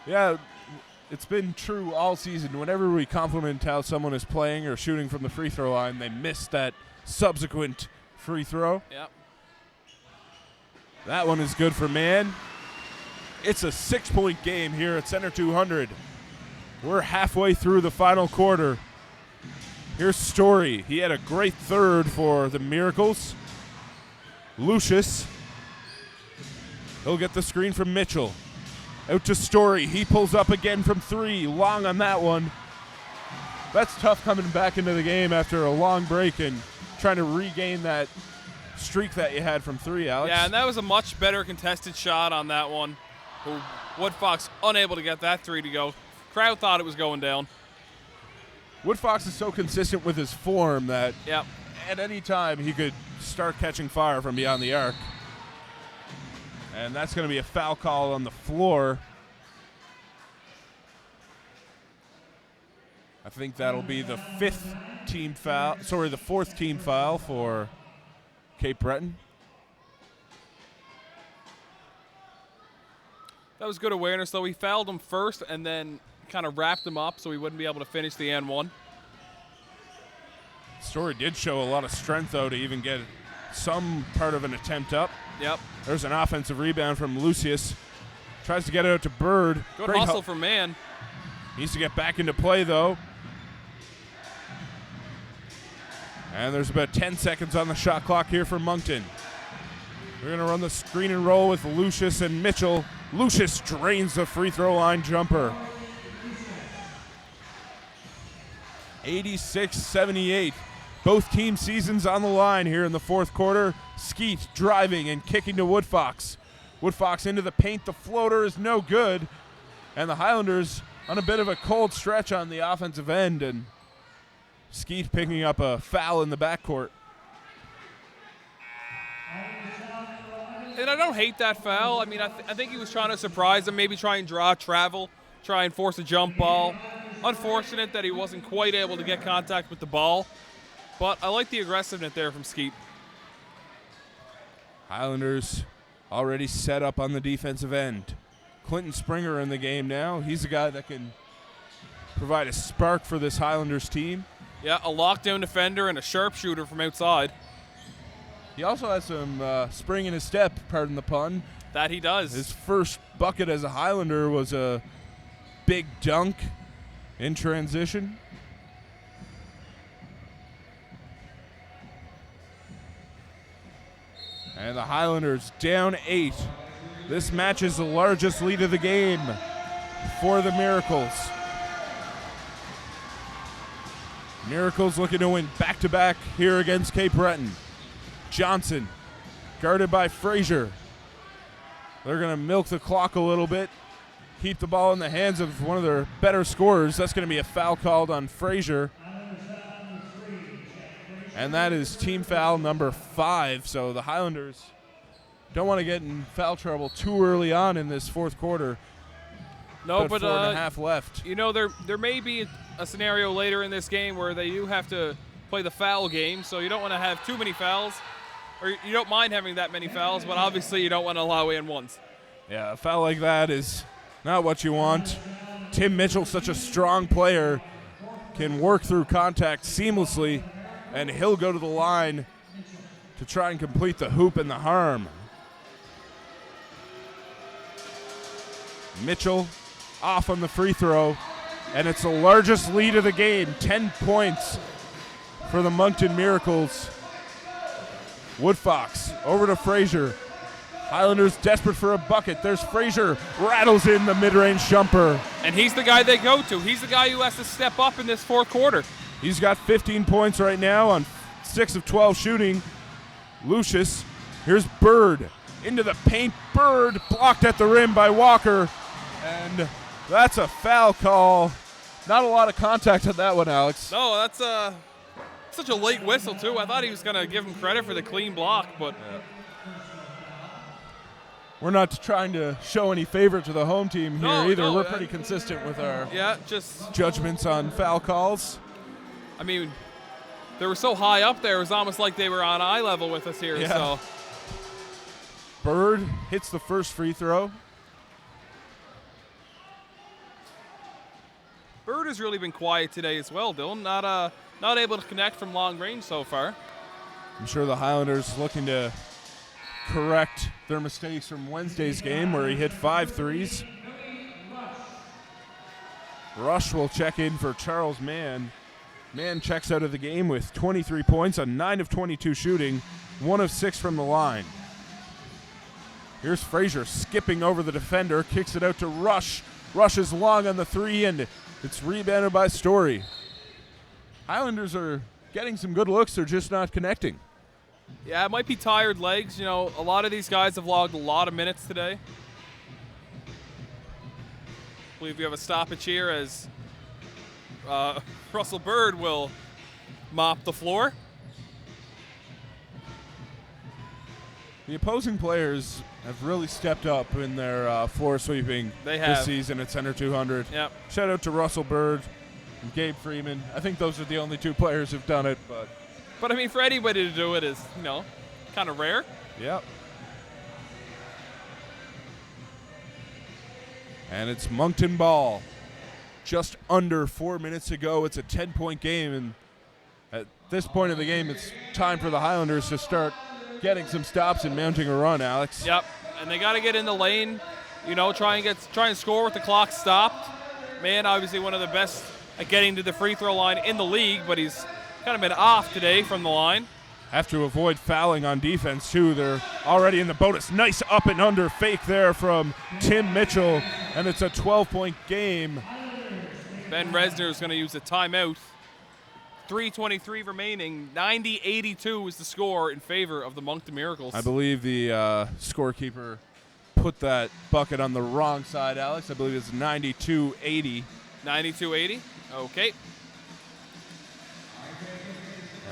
Yeah, it's been true all season. Whenever we compliment how someone is playing or shooting from the free throw line, they miss that subsequent free throw. Yep. That one is good for Mann. It's a 6-point game here at Center 200. We're halfway through the final quarter. Here's Story. He had a great third for the Miracles. Lucius. He'll get the screen from Mitchell. Out to Story. He pulls up again from 3. Long on that one. That's tough coming back into the game after a long break and trying to regain that streak that you had from 3, Alex. Yeah, and that was a much better contested shot on that one. Woodfox unable to get that 3 to go. Crowd thought it was going down. Woodfox is so consistent with his form that Yep. at any time he could start catching fire from beyond the arc. And that's going to be a foul call on the floor. I think that'll be the 4th team foul for Cape Breton. That was good awareness, though. He fouled him first and then kind of wrapped him up so he wouldn't be able to finish the N1. Story did show a lot of strength, though, to even get some part of an attempt up. Yep. There's an offensive rebound from Lucius. Tries to get it out to Bird. Good Great hustle from Mann. Needs to get back into play, though. And there's about 10 seconds on the shot clock here for Moncton. We're going to run the screen and roll with Lucius and Mitchell. Lucius drains the free throw line jumper. 86-78. Both team seasons on the line here in the fourth quarter. Skeet driving and kicking to Woodfox. Woodfox into the paint. The floater is no good. And the Highlanders on a bit of a cold stretch on the offensive end. And Skeet picking up a foul in the backcourt. And I don't hate that foul. I mean, I think he was trying to surprise him, maybe try and draw travel, try and force a jump ball. Unfortunate that he wasn't quite able to get contact with the ball. But I like the aggressiveness there from Skeet. Highlanders already set up on the defensive end. Clinton Springer in the game now. He's a guy that can provide a spark for this Highlanders team. Yeah, a lockdown defender and a sharpshooter from outside. He also has some spring in his step, pardon the pun. That he does. His first bucket as a Highlander was a big dunk in transition. And the Highlanders down 8. This match is the largest lead of the game for the Miracles. Miracles looking to win back-to-back here against Cape Breton. Johnson, guarded by Frazier. They're going to milk the clock a little bit, keep the ball in the hands of one of their better scorers. That's going to be a foul called on Frazier. And that is team foul number 5. So the Highlanders don't want to get in foul trouble too early on in this fourth quarter. No, but 4.5 left. You know, there may be a scenario later in this game where they do have to play the foul game, so you don't want to have too many fouls, or you don't mind having that many fouls, but obviously you don't want to allow in ones. Yeah, a foul like that is not what you want. Tim Mitchell, such a strong player, can work through contact seamlessly. and he'll go to the line to try and complete the hoop and the harm. Mitchell off on the free throw, and it's the largest lead of the game, 10 points for the Moncton Miracles. Woodfox over to Frazier. Highlanders desperate for a bucket. There's Frazier, rattles in the mid-range jumper. And he's the guy they go to. He's the guy who has to step up in this fourth quarter. He's got 15 points right now on 6 of 12 shooting. Lucius, here's Bird into the paint. Bird blocked at the rim by Walker, and that's a foul call. Not a lot of contact on that one, Alex. No, that's such a late whistle, too. I thought he was going to give him credit for the clean block, but... We're not trying to show any favor to the home team here either. No, we're pretty consistent with our just judgments on foul calls. I mean, they were so high up there, it was almost like they were on eye level with us here. Yeah. So Bird hits the first free throw. Bird has really been quiet today as well, Dylan. Not able to connect from long range so far. I'm sure the Highlanders looking to correct their mistakes from Wednesday's game where he hit 5 threes. Rush will check in for Charles Mann. Mann checks out of the game with 23 points on 9 of 22 shooting, 1 of 6 from the line. Here's Frazier skipping over the defender, kicks it out to Rush. Rush is long on the 3, and it's rebounded by Story. Highlanders are getting some good looks, they're just not connecting. Yeah, it might be tired legs. You know, a lot of these guys have logged a lot of minutes today. I believe we have a stoppage here as Russell Bird will mop the floor. The opposing players have really stepped up in their floor sweeping this season at Center 200. Yep. Shout out to Russell Bird and Gabe Freeman. I think those are the only 2 players who've done it, But I mean, for anybody to do it is, kind of rare. Yep. And it's Moncton ball. Just under 4 minutes to go. It's a 10-point game, and at this point of the game, it's time for the Highlanders to start getting some stops and mounting a run, Alex. Yep. And they got to get in the lane, try and score with the clock stopped. Man, obviously one of the best at getting to the free throw line in the league, but he's kind of been off today from the line. Have to avoid fouling on defense, too. They're already in the bonus. Nice up and under fake there from Tim Mitchell, and it's a 12-point game. Ben Resner is going to use a timeout. 3:23 remaining. 90-82 is the score in favor of the Moncton Miracles. I believe the scorekeeper put that bucket on the wrong side, Alex. I believe it's 92-80. 92-80? Okay.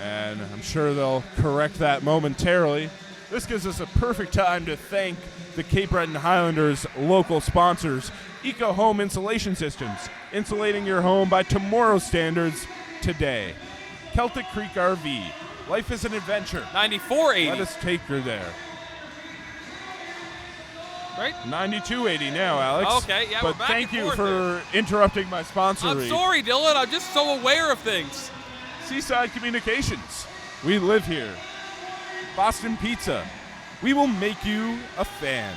And I'm sure they'll correct that momentarily. This gives us a perfect time to thank the Cape Breton Highlanders local sponsors, Eco Home Insulation Systems, insulating your home by tomorrow's standards today. Celtic Creek RV, life is an adventure. 94-80. Let us take her there. Right? 92-80 now, Alex. Okay, yeah, but we're back thank and you forth for interrupting my sponsor I'm read. sorry, Dylan. I'm just so aware of things. Seaside Communications. We live here. Boston Pizza. We will make you a fan.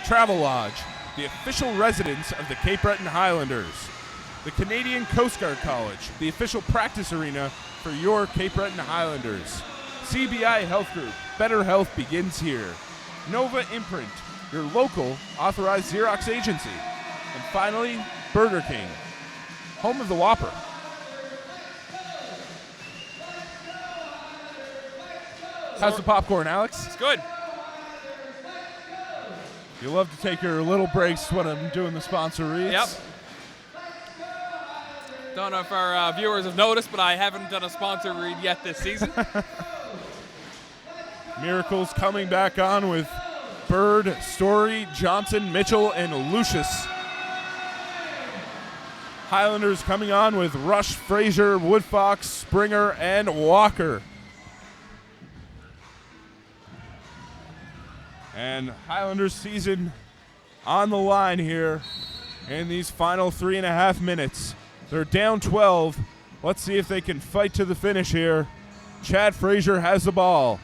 Travel Lodge, the official residence of the Cape Breton Highlanders. The Canadian Coast Guard College, the official practice arena for your Cape Breton Highlanders. CBI Health Group. Better health begins here. Nova Imprint, your local authorized Xerox agency. And finally, Burger King, home of the Whopper. How's the popcorn, Alex? It's good. You love to take your little breaks when I'm doing the sponsor reads. Yep. Don't know if our viewers have noticed, but I haven't done a sponsor read yet this season. Miracles coming back on with Bird, Story, Johnson, Mitchell, and Lucius. Highlanders coming on with Rush, Frazier, Woodfox, Springer, and Walker. And Highlanders season on the line here in these final 3.5 minutes. They're down 12. Let's see if they can fight to the finish here. Chad Frazier has the ball.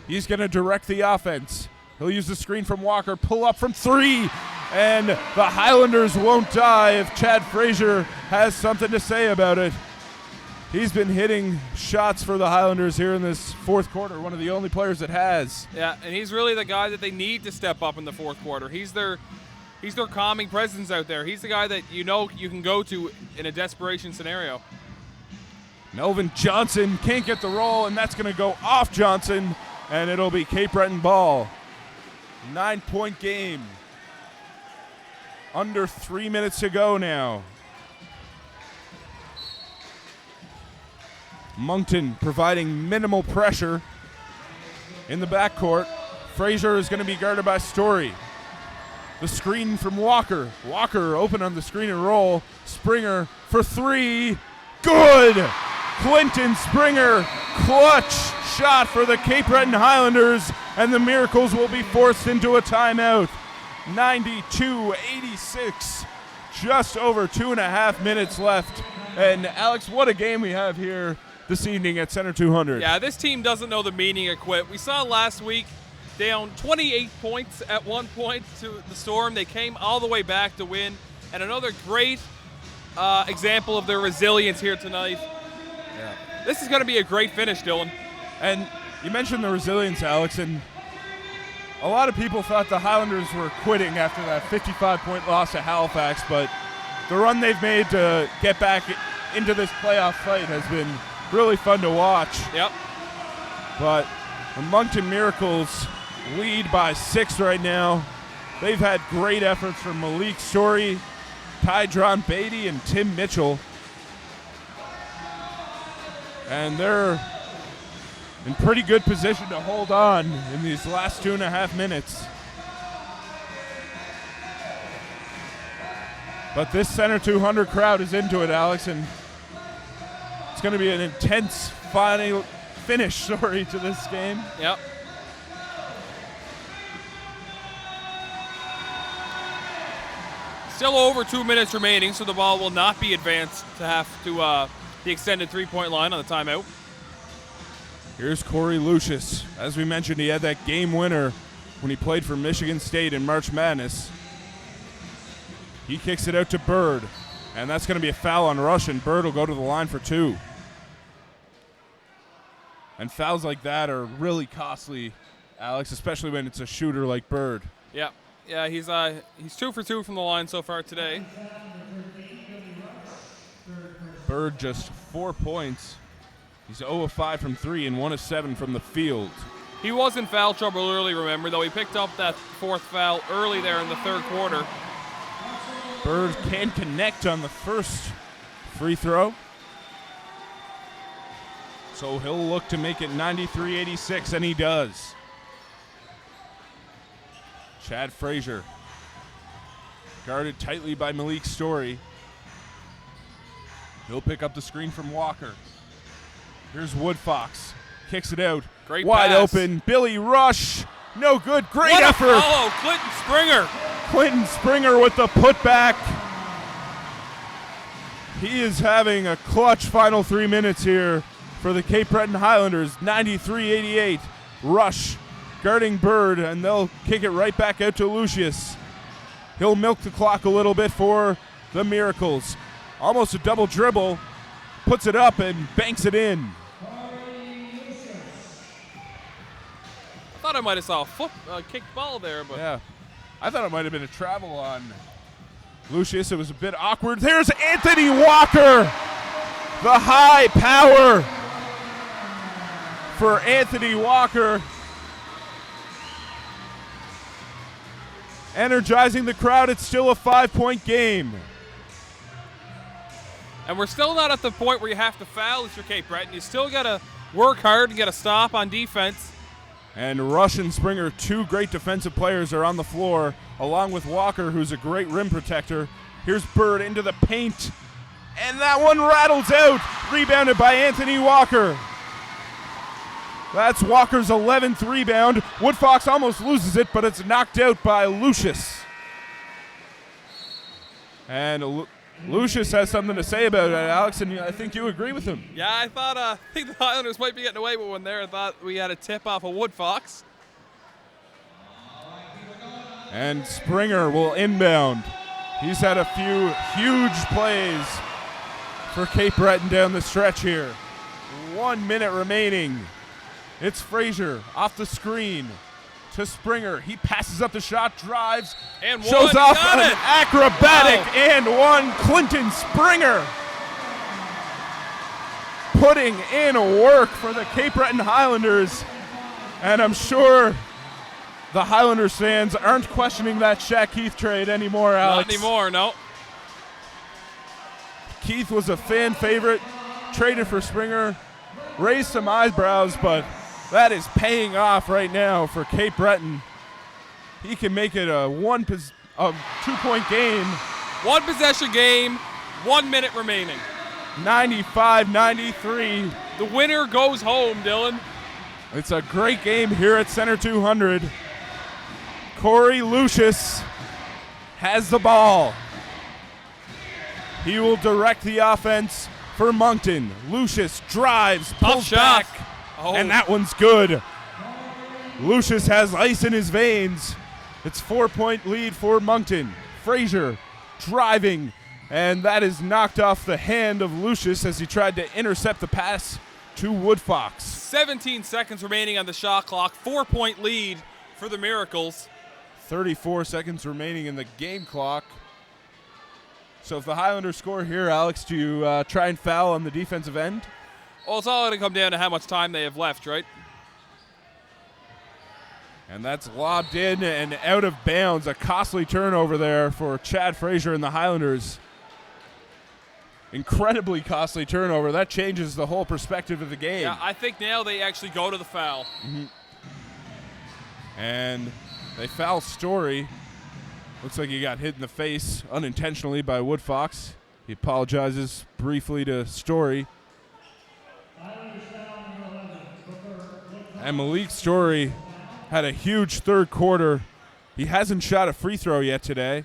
He's going to direct the offense. He'll use the screen from Walker, pull up from 3, and the Highlanders won't die if Chad Frazier has something to say about it. He's been hitting shots for the Highlanders here in this fourth quarter, one of the only players that has. Yeah, and he's really the guy that they need to step up in the fourth quarter. He's their calming presence out there. He's the guy that you can go to in a desperation scenario. Melvin Johnson can't get the roll, and that's going to go off Johnson, and it'll be Cape Breton ball. 9-point game. Under 3 minutes to go now. Moncton providing minimal pressure in the backcourt. Frazier is going to be guarded by Story. The screen from Walker. Walker open on the screen and roll. Springer for 3. Good! Clinton Springer, clutch shot for the Cape Breton Highlanders, and the Miracles will be forced into a timeout. 92-86, just over 2.5 minutes left. And Alex, what a game we have here this evening at Center 200. Yeah, this team doesn't know the meaning of quit. We saw last week down 28 points at one point to the Storm. They came all the way back to win, and another great example of their resilience here tonight. Yeah. This is going to be a great finish, Dylan. And you mentioned the resilience, Alex, and a lot of people thought the Highlanders were quitting after that 55-point loss to Halifax, but the run they've made to get back into this playoff fight has been really fun to watch. Yep. But the Moncton Miracles lead by 6 right now. They've had great efforts from Malik Story, Tydron Beatty, and Tim Mitchell. And they're in pretty good position to hold on in these last 2.5 minutes. But this Center 200 crowd is into it, Alex, and it's going to be an intense final finish, to this game. Yep. Still over 2 minutes remaining, so the ball will not be advanced to have to the extended three-point line on the timeout. Here's Corey Lucius. As we mentioned, he had that game winner when he played for Michigan State in March Madness. He kicks it out to Bird, and that's going to be a foul on Rush, and Bird will go to the line for 2. And fouls like that are really costly, Alex, especially when it's a shooter like Bird. Yeah, he's 2 for 2 from the line so far today. Bird just 4 points. He's 0 of 5 from 3 and 1 of 7 from the field. He was in foul trouble early, remember, though he picked up that 4th foul early there in the third quarter. Bird can connect on the first free throw. So he'll look to make it 93-86, and he does. Chad Frazier, guarded tightly by Malik Story. He'll pick up the screen from Walker. Here's Woodfox. Kicks it out. Great Wide pass. open. Billy Rush. No good. Great What effort. a follow, Clinton Springer. Clinton Springer with the putback. He is having a clutch final 3 minutes here for the Cape Breton Highlanders. 93-88. Rush guarding Bird, and they'll kick it right back out to Lucius. He'll milk the clock a little bit for the Miracles. Almost a double dribble. Puts it up and banks it in. I thought I might have saw a foot kicked ball there, but Yeah. I thought it might have been a travel on Lucius. It was a bit awkward. There's Anthony Walker. The high power for Anthony Walker. Energizing the crowd. It's still a 5-point game. and we're still not at the point where you have to foul if you're Cape Breton. You still got to work hard and get a stop on defense. And Rush and Springer, 2 great defensive players, are on the floor, along with Walker, who's a great rim protector. Here's Bird into the paint, and that one rattles out, rebounded by Anthony Walker. That's Walker's 11th rebound. Woodfox almost loses it, but it's knocked out by Lucius. And Lucius has something to say about it, Alex, and I think you agree with him. Yeah, I think the Highlanders might be getting away with one there. I thought we had a tip off of Wood Fox. And Springer will inbound. He's had a few huge plays for Cape Breton down the stretch here. 1 minute remaining. It's Frazier off the screen to Springer. He passes up the shot, drives, and shows off an acrobatic and one. Clinton Springer putting in work for the Cape Breton Highlanders. And I'm sure the Highlanders fans aren't questioning that Shaq Keith trade anymore, Alex. Not anymore, no. Keith was a fan favorite, traded for Springer, raised some eyebrows, but that is paying off right now for Cape Breton. He can make it a 2-point game. One possession game, 1 minute remaining. 95-93. The winner goes home, Dylan. It's a great game here at Center 200. Corey Lucius has the ball. He will direct the offense for Moncton. Lucius drives, pulls back, and that one's good. Lucius has ice in his veins. It's 4-point lead for Moncton. Frazier driving, and that is knocked off the hand of Lucius as he tried to intercept the pass to Wood Fox. 17 seconds remaining on the shot clock. 4-point lead for the Miracles. 34 seconds remaining in the game clock. So if the Highlanders score here, Alex, do you try and foul on the defensive end? Well, it's all going to come down to how much time they have left, right? And that's lobbed in and out of bounds. A costly turnover there for Chad Frazier and the Highlanders. Incredibly costly turnover. That changes the whole perspective of the game. Yeah, I think now they actually go to the foul. Mm-hmm. And they foul Story. Looks like he got hit in the face unintentionally by Wood Fox. He apologizes briefly to Story. And Malik Story had a huge third quarter. He hasn't shot a free throw yet today.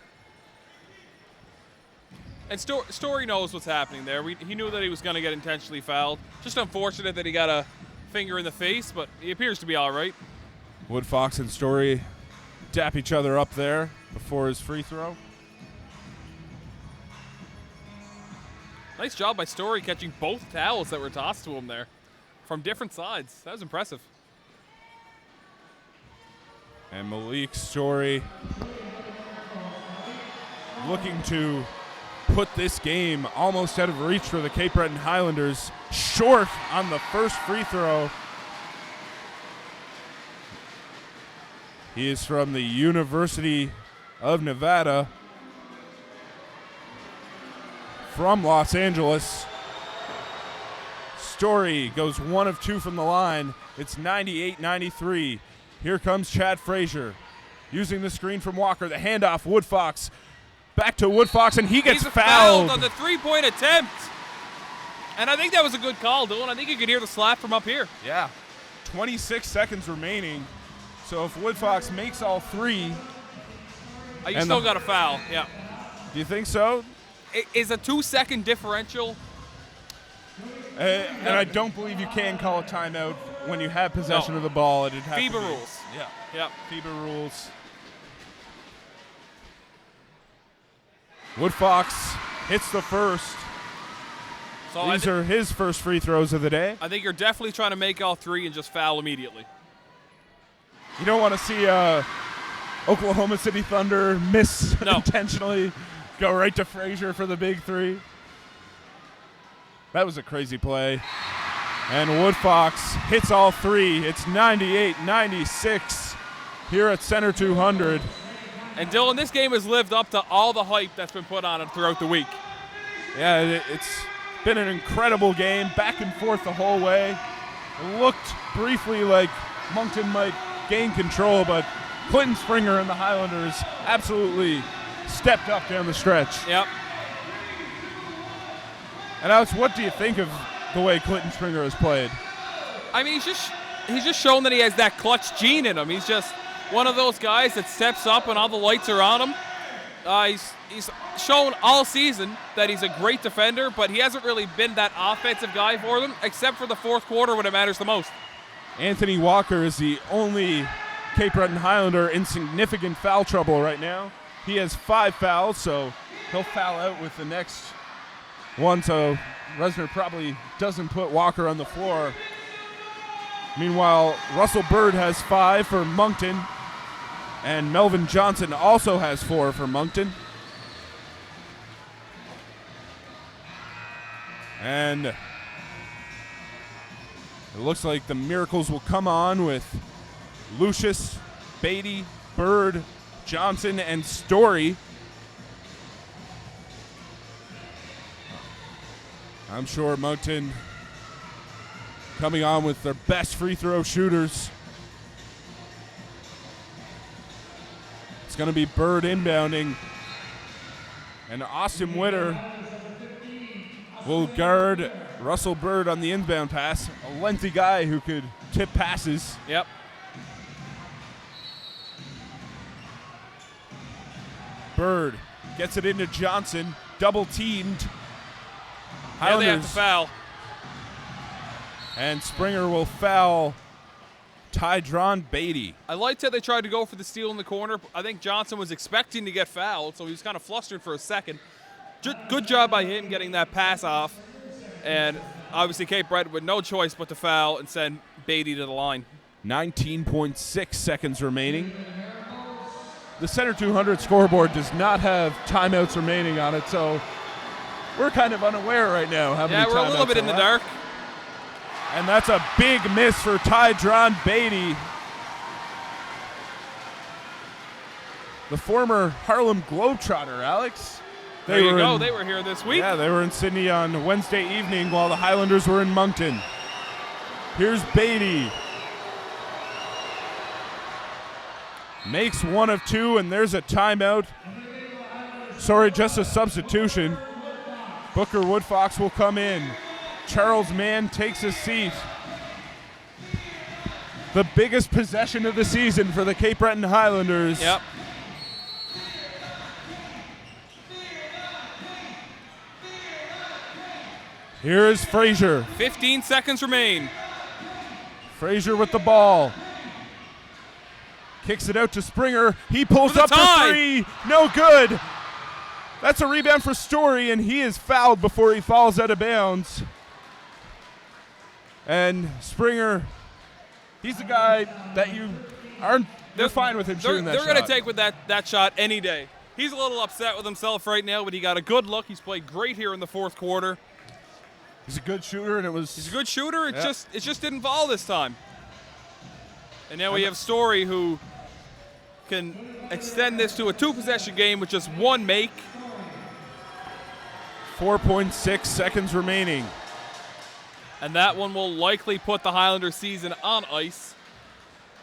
And Story knows what's happening there. He knew that he was going to get intentionally fouled. Just unfortunate that he got a finger in the face, but he appears to be all right. Wood Fox and Story dap each other up there before his free throw. Nice job by Story catching both towels that were tossed to him there from different sides. That was impressive. And Malik Story looking to put this game almost out of reach for the Cape Breton Highlanders. Short on the first free throw. He is from the University of Nevada, from Los Angeles. Story goes 1 of 2 from the line. It's 98-93. Here comes Chad Frazier using the screen from Walker. The handoff, Wood Fox. Back to Wood Fox, and he gets fouled on the three-point attempt. And I think that was a good call, Dylan. I think you could hear the slap from up here. Yeah. 26 seconds remaining. So if Wood Fox makes all three. You still got a foul, yeah. Do you think so? Is a 2-second differential. And I don't believe you can call a timeout when you have possession of the ball. It'd have FIBA rules. Yeah. FIBA rules. Wood Fox hits the first. So These are his first free throws of the day. I think you're definitely trying to make all three and just foul immediately. You don't want to see Oklahoma City Thunder miss intentionally, go right to Frazier for the big three. That was a crazy play. And Wood Fox hits all three. It's 98-96 here at Center 200. And Dylan, this game has lived up to all the hype that's been put on it throughout the week. Yeah, it's been an incredible game, back and forth the whole way. It looked briefly like Moncton might gain control, but Clinton Springer and the Highlanders absolutely stepped up down the stretch. Yep. And Alex, what do you think of the way Clinton Springer has played? I mean, he's just shown that he has that clutch gene in him. He's just one of those guys that steps up when all the lights are on him. He's shown all season that he's a great defender, but he hasn't really been that offensive guy for them, except for the fourth quarter when it matters the most. Anthony Walker is the only Cape Breton Highlander in significant foul trouble right now. He has 5 fouls, so he'll foul out with the next one, so Resner probably doesn't put Walker on the floor. Meanwhile, Russell Bird has 5 for Moncton, and Melvin Johnson also has 4 for Moncton. And it looks like the Miracles will come on with Lucius, Beatty, Bird, Johnson, and Story. I'm sure Moncton coming on with their best free throw shooters. It's going to be Bird inbounding. And Austin Witter will guard Russell Bird on the inbound pass. A lengthy guy who could tip passes. Yep. Bird gets it into Johnson. Double teamed. Yeah, they have to foul. And Springer will foul Tydron Beatty. I liked how they tried to go for the steal in the corner. I think Johnson was expecting to get fouled, so he was kind of flustered for a second. Good job by him getting that pass off. And obviously Cape Breton with no choice but to foul and send Beatty to the line. 19.6 seconds remaining. The Center 200 scoreboard does not have timeouts remaining on it, so we're kind of unaware right now how many timeouts. Yeah, we're a little bit in the dark. And that's a big miss for Tydron Beatty. The former Harlem Globetrotter, Alex. There you go. They were here this week. Yeah, they were in Sydney on Wednesday evening while the Highlanders were in Moncton. Here's Beatty. Makes 1 of 2, and there's a timeout. Sorry, just a substitution. Booker Woodfox will come in. Charles Mann takes his seat. The biggest possession of the season for the Cape Breton Highlanders. Yep. Here is Frazier. 15 seconds remain. Frazier with the ball. Kicks it out to Springer. He pulls up for 3. No good. That's a rebound for Story, and he is fouled before he falls out of bounds. And Springer, he's the guy that they're fine with him shooting that shot. They're going to take with that shot any day. He's a little upset with himself right now, but he got a good look. He's played great here in the fourth quarter. He's a good shooter, and he's a good shooter. It just didn't fall this time. And now we have Story, who can extend this to a 2-possession game with just 1 make. 4.6 seconds remaining. And that one will likely put the Highlander season on ice.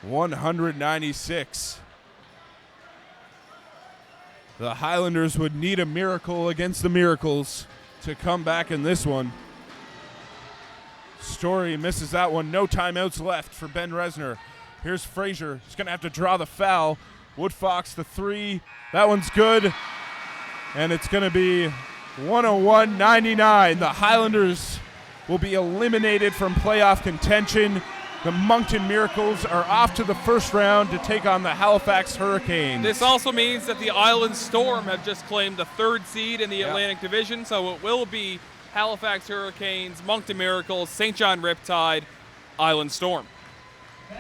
196. The Highlanders would need a miracle against the Miracles to come back in this one. Story misses that one. No timeouts left for Ben Resner. Here's Frazier. He's going to have to draw the foul. Woodfox, the 3. That one's good. And it's going to be 101-99. The Highlanders will be eliminated from playoff contention. The Moncton Miracles are off to the first round to take on the Halifax Hurricanes. This also means that the Island Storm have just claimed the 3rd seed in the Atlantic Division, so it will be Halifax Hurricanes, Moncton Miracles, St. John Riptide, Island Storm.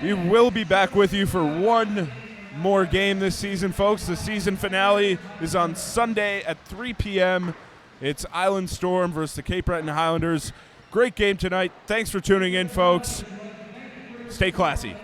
We will be back with you for one more game this season, folks. The season finale is on Sunday at 3 p.m. It's Island Storm versus the Cape Breton Highlanders. Great game tonight. Thanks for tuning in, folks. Stay classy.